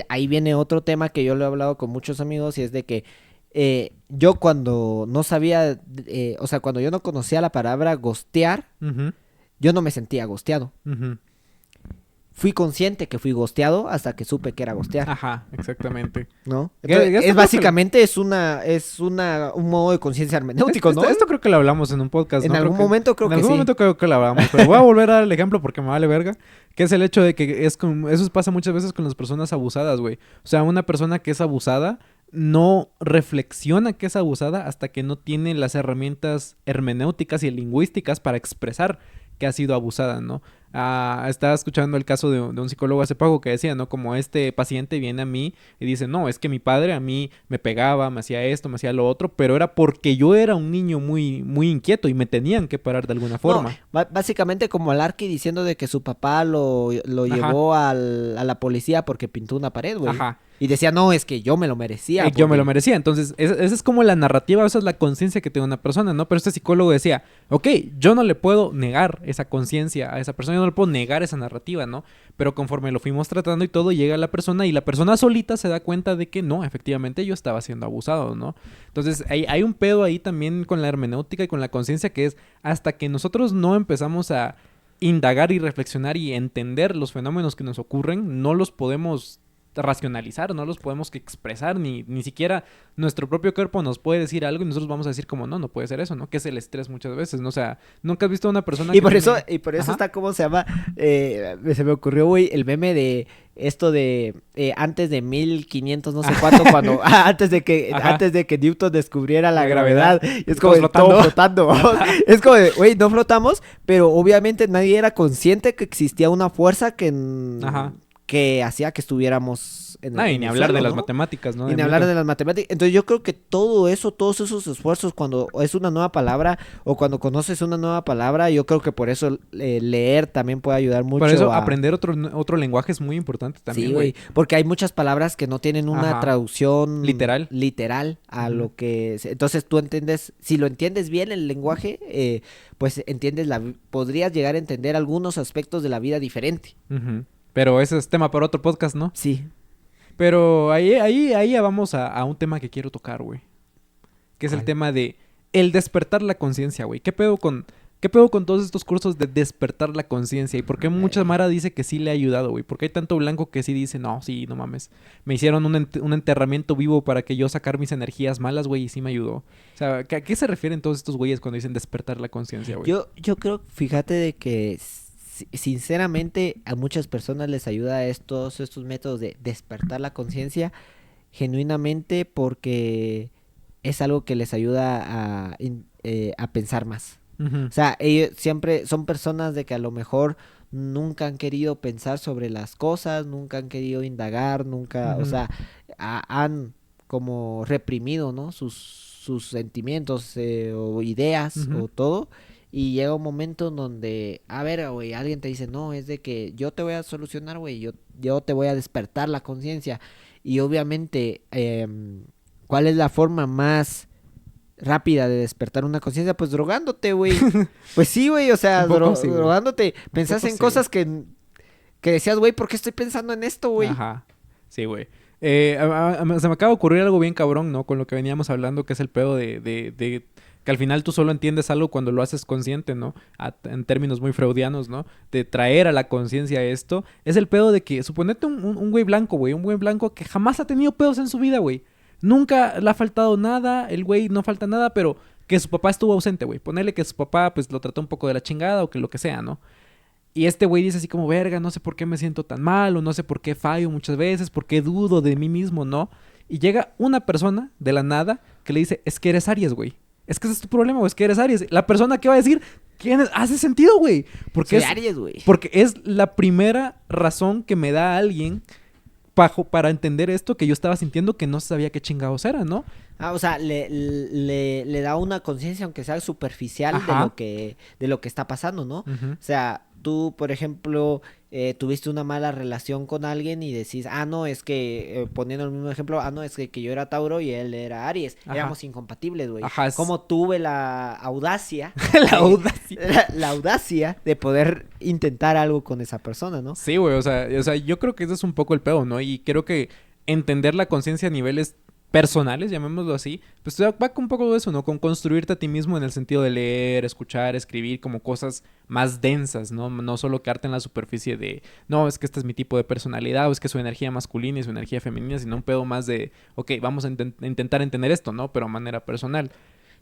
Speaker 1: ahí viene otro tema que yo lo he hablado con muchos amigos y es de que yo cuando no sabía, o sea, cuando yo no conocía la palabra gostear,
Speaker 2: Ujú.
Speaker 1: yo no me sentía gosteado.
Speaker 2: Ujú.
Speaker 1: Fui consciente que fui gosteado hasta que supe que era gostear,
Speaker 2: Ajá, exactamente.
Speaker 1: ¿no?
Speaker 2: Que-
Speaker 1: Entonces,
Speaker 2: esto creo que-
Speaker 1: básicamente un modo de conciencia hermenéutico, ¿no?
Speaker 2: Esto creo que lo hablamos en un podcast,
Speaker 1: En
Speaker 2: ¿no?
Speaker 1: algún
Speaker 2: Creo
Speaker 1: momento creo
Speaker 2: en
Speaker 1: que
Speaker 2: algún
Speaker 1: sí.
Speaker 2: momento creo que lo hablamos, pero voy a volver a dar el ejemplo porque me vale verga, que es el hecho de que eso pasa muchas veces con las personas abusadas, güey. O sea, una persona que es abusada no reflexiona que es abusada hasta que no tiene las herramientas hermenéuticas y lingüísticas para expresar que ha sido abusada, ¿no? Estaba escuchando el caso de un psicólogo hace poco que decía, ¿no? Como este paciente viene a mí y dice, no, es que mi padre a mí me pegaba, me hacía esto, me hacía lo otro, pero era porque yo era un niño muy, muy inquieto y me tenían que parar de alguna forma.
Speaker 1: No, básicamente como Alarky diciendo de que su papá lo
Speaker 2: Ajá.
Speaker 1: llevó a la policía porque pintó una pared, güey.
Speaker 2: Ajá.
Speaker 1: Y decía, no, es que yo me lo merecía.
Speaker 2: Yo me
Speaker 1: porque-
Speaker 2: lo merecía. Entonces, esa es como la narrativa, esa es la conciencia que tiene una persona, ¿no? Pero este psicólogo decía, ok, yo no le puedo negar esa conciencia a esa persona, yo no le puedo negar esa narrativa, ¿no? Pero conforme lo fuimos tratando y todo, llega la persona y la persona solita se da cuenta de que no, efectivamente yo estaba siendo abusado, ¿no? Entonces, hay un pedo ahí también con la hermenéutica y con la conciencia que es hasta que nosotros no empezamos a indagar y reflexionar y entender los fenómenos que nos ocurren, no los podemos racionalizar, no los podemos expresar, ni siquiera nuestro propio cuerpo nos puede decir algo y nosotros vamos a decir como no puede ser eso, ¿no? Que es el estrés muchas veces, ¿no? O sea, nunca has visto a una persona
Speaker 1: Y
Speaker 2: que
Speaker 1: por eso,
Speaker 2: tiene-
Speaker 1: y por eso
Speaker 2: Ajá.
Speaker 1: está, ¿cómo se llama? Se me ocurrió, güey, el meme de esto de antes de 1500 no sé cuánto, cuando antes de
Speaker 2: Ajá.
Speaker 1: que Newton descubriera la
Speaker 2: La
Speaker 1: gravedad.
Speaker 2: gravedad.
Speaker 1: Y es
Speaker 2: Y
Speaker 1: como
Speaker 2: todos
Speaker 1: de, todo flotando. Es como de, güey, no flotamos, pero obviamente nadie era consciente que existía una fuerza
Speaker 2: Ajá.
Speaker 1: que hacía que estuviéramos en
Speaker 2: No, y
Speaker 1: en
Speaker 2: ni
Speaker 1: el
Speaker 2: hablar de
Speaker 1: suelo,
Speaker 2: las
Speaker 1: ¿no?
Speaker 2: matemáticas, ¿no?
Speaker 1: Y ni hablar de las matemáticas. Entonces yo creo que todo eso, todos esos esfuerzos cuando es una nueva palabra o cuando conoces una nueva palabra, yo creo que por eso leer también puede ayudar mucho.
Speaker 2: Por eso
Speaker 1: a...
Speaker 2: aprender otro lenguaje es muy importante también,
Speaker 1: Sí,
Speaker 2: güey.
Speaker 1: güey, porque hay muchas palabras que no tienen una
Speaker 2: Ajá.
Speaker 1: traducción
Speaker 2: Literal.
Speaker 1: a
Speaker 2: Ujú.
Speaker 1: lo que... Entonces tú entiendes, si lo entiendes bien el lenguaje, pues entiendes podrías llegar a entender algunos aspectos de la vida diferente.
Speaker 2: Ujú. Pero ese es tema para otro podcast, ¿no?
Speaker 1: Sí.
Speaker 2: Pero ahí ya vamos a un tema que quiero tocar, güey. Que es el
Speaker 1: ¿Cuál?
Speaker 2: tema de el despertar la conciencia, güey. ¿Qué pedo con todos estos cursos de despertar la conciencia? ¿Y por qué mucha Mara dice que sí le ha ayudado, güey? ¿Por qué hay tanto blanco que sí dice, no, sí, no mames? Me hicieron un enterramiento vivo para que yo sacar mis energías malas, güey, y sí me ayudó. O sea, ¿a qué se refieren todos estos güeyes cuando dicen despertar la conciencia, güey?
Speaker 1: Yo creo, fíjate de que sinceramente a muchas personas les ayuda estos métodos de despertar la conciencia genuinamente porque es algo que les ayuda a pensar más.
Speaker 2: Ujú,
Speaker 1: O sea, ellos siempre son personas de que a lo mejor nunca han querido pensar sobre las cosas, nunca han querido indagar, nunca, o
Speaker 2: ujú,
Speaker 1: sea, han como reprimido, ¿no? Sus sentimientos o ideas
Speaker 2: ujú.
Speaker 1: o todo. Y llega un momento en donde, a ver, güey, alguien te dice, no, es de que yo te voy a solucionar, güey, yo te voy a despertar la conciencia. Y obviamente, ¿cuál es la forma más rápida de despertar una conciencia? Pues drogándote, güey. Pues sí, güey, o sea,
Speaker 2: Un poco sí, güey.
Speaker 1: drogándote.
Speaker 2: Un
Speaker 1: Pensás
Speaker 2: poco
Speaker 1: en
Speaker 2: sí, güey.
Speaker 1: cosas que decías, güey, ¿por qué estoy pensando en esto, güey?
Speaker 2: Ajá. Sí, güey. Se me acaba de ocurrir algo bien cabrón, ¿no? Con lo que veníamos hablando, que es el pedo de que al final tú solo entiendes algo cuando lo haces consciente, ¿no? En términos muy freudianos, ¿no? De traer a la conciencia esto. Es el pedo de que, suponete un güey blanco, güey. Un güey blanco que jamás ha tenido pedos en su vida, güey. Nunca le ha faltado nada. El güey no falta nada, pero que su papá estuvo ausente, güey. Ponerle que su papá, pues, lo trató un poco de la chingada o que lo que sea, ¿no? Y este güey dice así como, verga, no sé por qué me siento tan mal, o no sé por qué fallo muchas veces, por qué dudo de mí mismo, ¿no? Y llega una persona de la nada que le dice, es que eres Aries, güey. Es que ese es tu problema, güey, es que eres Aries. La persona que va a decir, ¿quién es? Hace sentido, güey. Porque
Speaker 1: Soy
Speaker 2: es,
Speaker 1: Aries, güey.
Speaker 2: porque es la primera razón que me da alguien para entender esto que yo estaba sintiendo que no sabía qué chingados era, ¿no?
Speaker 1: Ah, o sea, le da una conciencia, aunque sea superficial,
Speaker 2: Ajá.
Speaker 1: de lo que está pasando, ¿no? O
Speaker 2: Ujú.
Speaker 1: sea, tú, por ejemplo, tuviste una mala relación con alguien y decís, ah, no, es que, poniendo el mismo ejemplo, ah, no, es que yo era Tauro y él era Aries,
Speaker 2: Ajá.
Speaker 1: éramos incompatibles, güey.
Speaker 2: Ajá.
Speaker 1: Como tuve la audacia
Speaker 2: La
Speaker 1: de,
Speaker 2: audacia.
Speaker 1: la audacia de poder intentar algo con esa persona, ¿no?
Speaker 2: Sí, güey, o sea, yo creo que ese es un poco el pedo, ¿no? Y creo que entender la conciencia a niveles personales, llamémoslo así, pues va con un poco de eso, ¿no? Con construirte a ti mismo en el sentido de leer, escuchar, escribir, como cosas más densas, ¿no? No solo quedarte en la superficie de, no, es que este es mi tipo de personalidad, o es que su energía masculina y su energía femenina, sino un pedo más de, ok, vamos a intentar entender esto, ¿no? Pero a manera personal.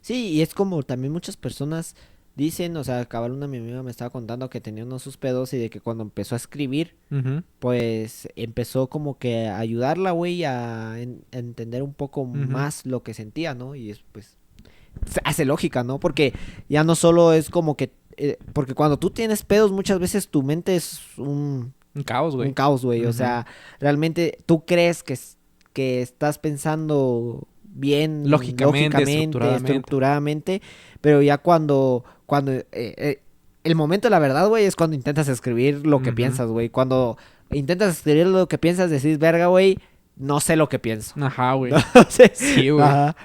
Speaker 1: Sí, y es como también muchas personas dicen, o sea, cabal una mi amiga me estaba contando que tenía unos sus pedos y de que cuando empezó a escribir,
Speaker 2: Ujú,
Speaker 1: pues empezó como que a ayudarla, güey, a entender un poco
Speaker 2: ujú.
Speaker 1: más lo que sentía, ¿no? Y es, pues, hace lógica, ¿no? Porque ya no solo es como que, porque cuando tú tienes pedos muchas veces tu mente es
Speaker 2: Un caos,
Speaker 1: un
Speaker 2: güey.
Speaker 1: caos, güey, o
Speaker 2: Ujú.
Speaker 1: sea, realmente tú crees que estás pensando bien,
Speaker 2: Lógicamente,
Speaker 1: lógicamente,
Speaker 2: estructuradamente.
Speaker 1: estructuradamente, pero ya cuando el momento de la verdad, güey, es cuando intentas escribir lo que
Speaker 2: Ujú.
Speaker 1: piensas, güey. Cuando intentas escribir lo que piensas, decís, verga, güey, no sé lo que pienso.
Speaker 2: Ajá,
Speaker 1: No
Speaker 2: güey.
Speaker 1: sé.
Speaker 2: Sí, güey.
Speaker 1: Ajá.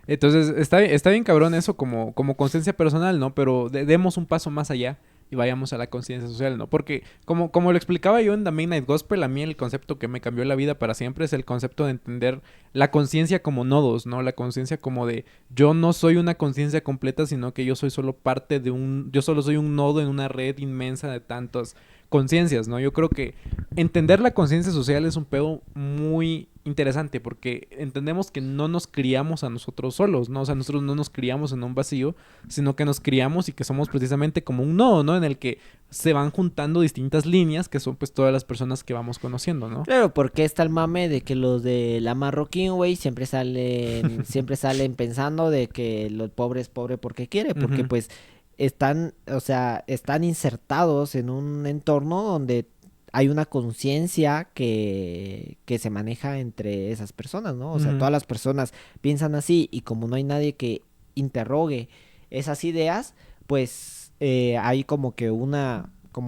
Speaker 2: Entonces, está bien cabrón eso como conciencia personal, ¿no? Pero demos un paso más allá y vayamos a la conciencia social, ¿no? Porque, como lo explicaba yo en The Midnight Gospel, a mí el concepto que me cambió la vida para siempre es el concepto de entender la conciencia como nodos, ¿no? La conciencia como de yo no soy una conciencia completa, sino que yo soy solo parte de yo solo soy un nodo en una red inmensa de tantas conciencias, ¿no? Yo creo que entender la conciencia social es un pedo muy interesante porque entendemos que no nos criamos a nosotros solos, ¿no? O sea, nosotros no nos criamos en un vacío, sino que nos criamos y que somos precisamente como un nodo, ¿no? En el que se van juntando distintas líneas que son pues todas las personas que vamos conociendo, ¿no?
Speaker 1: Claro, porque está el mame de que los de la marroquín, güey, siempre salen pensando de que el pobre es pobre porque quiere, porque
Speaker 2: Ujú,
Speaker 1: pues están, o sea, están insertados en un entorno donde hay una conciencia que se maneja entre esas personas, ¿no? O sea,
Speaker 2: ujú.
Speaker 1: todas las personas piensan así y como no hay nadie que interrogue esas ideas, pues hay como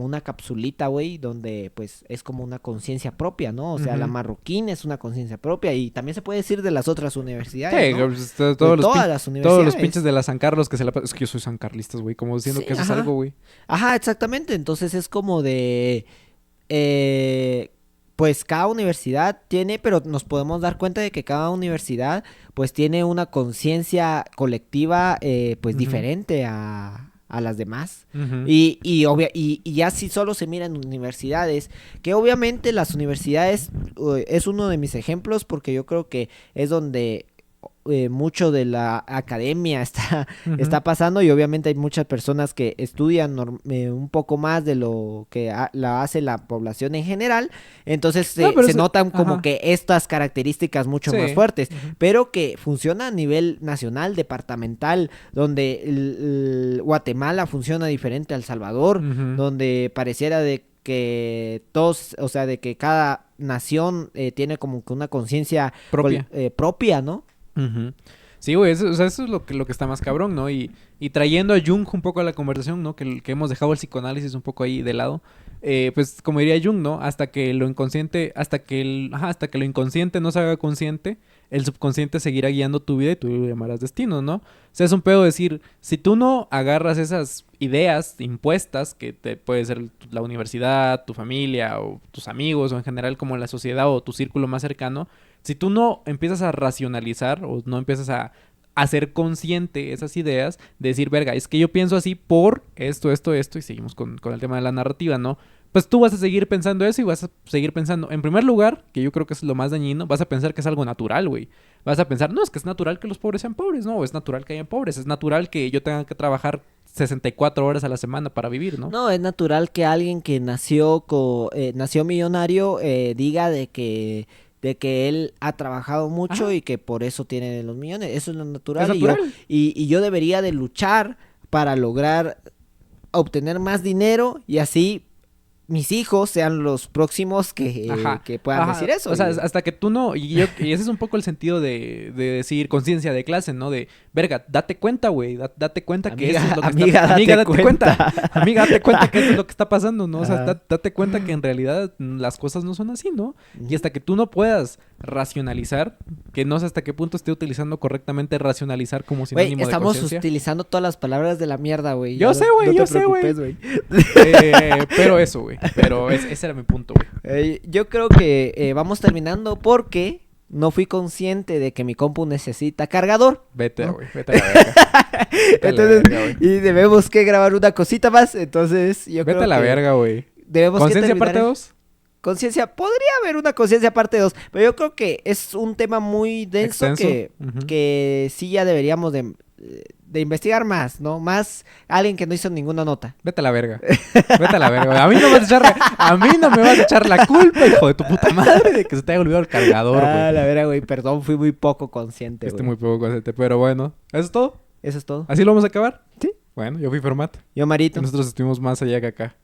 Speaker 1: una capsulita, güey, donde pues es como una conciencia propia, ¿no? O sea, la
Speaker 2: Ujú.
Speaker 1: marroquín es una conciencia propia y también se puede decir de las otras
Speaker 2: Sí,
Speaker 1: universidades, ¿no?
Speaker 2: pues,
Speaker 1: De todas las
Speaker 2: todos los pinches
Speaker 1: universidades.
Speaker 2: de la San Carlos que se la Es que yo soy sancarlistas, güey, como diciendo
Speaker 1: Sí,
Speaker 2: que eso es algo,
Speaker 1: ajá.
Speaker 2: güey.
Speaker 1: Ajá, exactamente. Entonces es como de eh, pues cada universidad tiene, pero nos podemos dar cuenta de que cada universidad pues tiene una conciencia colectiva pues
Speaker 2: Ujú,
Speaker 1: diferente a las demás.
Speaker 2: ujú,
Speaker 1: Y ya si solo se mira en universidades, que obviamente las universidades es uno de mis ejemplos porque yo creo que es donde mucho de la academia está,
Speaker 2: Ujú.
Speaker 1: está pasando y obviamente hay muchas personas que estudian un poco más de lo que la hace la población en general, entonces
Speaker 2: No, pero
Speaker 1: se notan como
Speaker 2: ajá.
Speaker 1: que estas características mucho más
Speaker 2: Sí.
Speaker 1: fuertes,
Speaker 2: Ujú.
Speaker 1: pero que funciona a nivel nacional, departamental, donde el Guatemala funciona diferente a El Salvador,
Speaker 2: Ujú.
Speaker 1: donde pareciera de que todos, o sea, de que cada nación tiene como que una conciencia
Speaker 2: Propia.
Speaker 1: propia, ¿no?
Speaker 2: Ujú. Sí, güey, eso, o sea, eso es lo que está más cabrón, ¿no? Y trayendo a Jung un poco a la conversación, ¿no? Que hemos dejado el psicoanálisis un poco ahí de lado. Pues como diría Jung, ¿no? Hasta que lo inconsciente, hasta que lo inconsciente no se haga consciente, el subconsciente seguirá guiando tu vida y tú lo llamarás destino, ¿no? O sea, es un pedo decir, si tú no agarras esas ideas impuestas, que te puede ser la universidad, tu familia, o tus amigos, o en general como la sociedad o tu círculo más cercano, si tú no empiezas a racionalizar o no empiezas a hacer consciente esas ideas, de decir, verga, es que yo pienso así por esto, y seguimos con el tema de la narrativa, ¿no? Pues tú vas a seguir pensando eso y vas a seguir pensando, en primer lugar, que yo creo que es lo más dañino, vas a pensar que es algo natural, güey. Vas a pensar, no, es que es natural que los pobres sean pobres, no, es natural que hayan pobres, es natural que yo tenga que trabajar 64 horas a la semana para vivir, ¿no?
Speaker 1: No, es natural que alguien que nació millonario diga de que él ha trabajado mucho
Speaker 2: Ajá,
Speaker 1: y que por eso tiene los millones. Eso es lo
Speaker 2: es
Speaker 1: natural
Speaker 2: natural.
Speaker 1: y yo debería de luchar para lograr obtener más dinero y así mis hijos sean los próximos
Speaker 2: Ajá,
Speaker 1: que puedan decir
Speaker 2: ajá.
Speaker 1: eso.
Speaker 2: O sea, hasta que tú no. Y ese es un poco el sentido de decir conciencia de clase, ¿no? De, verga, date cuenta, güey. Date cuenta que
Speaker 1: Amiga,
Speaker 2: eso es lo que
Speaker 1: amiga,
Speaker 2: está. Amiga,
Speaker 1: date
Speaker 2: date cuenta.
Speaker 1: cuenta.
Speaker 2: Amiga, date cuenta que eso es lo que está pasando, ¿no? O sea,
Speaker 1: Ajá.
Speaker 2: date cuenta que en realidad las cosas no son así, ¿no? Y
Speaker 1: Ujú.
Speaker 2: hasta que tú no puedas racionalizar, que no sé hasta qué punto esté utilizando correctamente racionalizar como
Speaker 1: Güey,
Speaker 2: sinónimo de
Speaker 1: estamos
Speaker 2: conciencia.
Speaker 1: utilizando todas las palabras de la mierda, güey. Ya
Speaker 2: Yo
Speaker 1: no,
Speaker 2: sé, güey,
Speaker 1: no te
Speaker 2: yo sé, güey.
Speaker 1: preocupes, güey.
Speaker 2: Pero eso, güey. Pero ese era mi punto, güey.
Speaker 1: Yo creo que vamos terminando porque no fui consciente de que mi compu necesita cargador,
Speaker 2: Vete,
Speaker 1: ¿no?
Speaker 2: güey. Vete a la verga. Vete a la
Speaker 1: Entonces,
Speaker 2: verga, güey.
Speaker 1: y debemos que grabar una cosita más. Entonces, yo
Speaker 2: Vete
Speaker 1: creo
Speaker 2: a la
Speaker 1: que
Speaker 2: verga, güey.
Speaker 1: debemos que
Speaker 2: ¿Conciencia
Speaker 1: terminar.
Speaker 2: parte 2?
Speaker 1: Conciencia, podría haber una conciencia parte 2, pero yo creo que es un tema muy denso
Speaker 2: Extenso. Ujú.
Speaker 1: que sí ya deberíamos de investigar más, ¿no? Más alguien que no hizo ninguna nota.
Speaker 2: Vete a la verga. Vete a la verga, güey. A mí no me vas a echar la culpa, hijo de tu puta madre, de que se te haya olvidado el cargador,
Speaker 1: Ah,
Speaker 2: güey.
Speaker 1: la vera, güey, perdón, fui muy poco consciente,
Speaker 2: Estoy
Speaker 1: güey.
Speaker 2: muy poco consciente, pero bueno. ¿Eso es todo?
Speaker 1: Eso es todo.
Speaker 2: ¿Así lo vamos a acabar?
Speaker 1: Sí.
Speaker 2: Bueno, yo fui Format.
Speaker 1: Yo,
Speaker 2: Y
Speaker 1: Marito.
Speaker 2: nosotros estuvimos más allá que acá.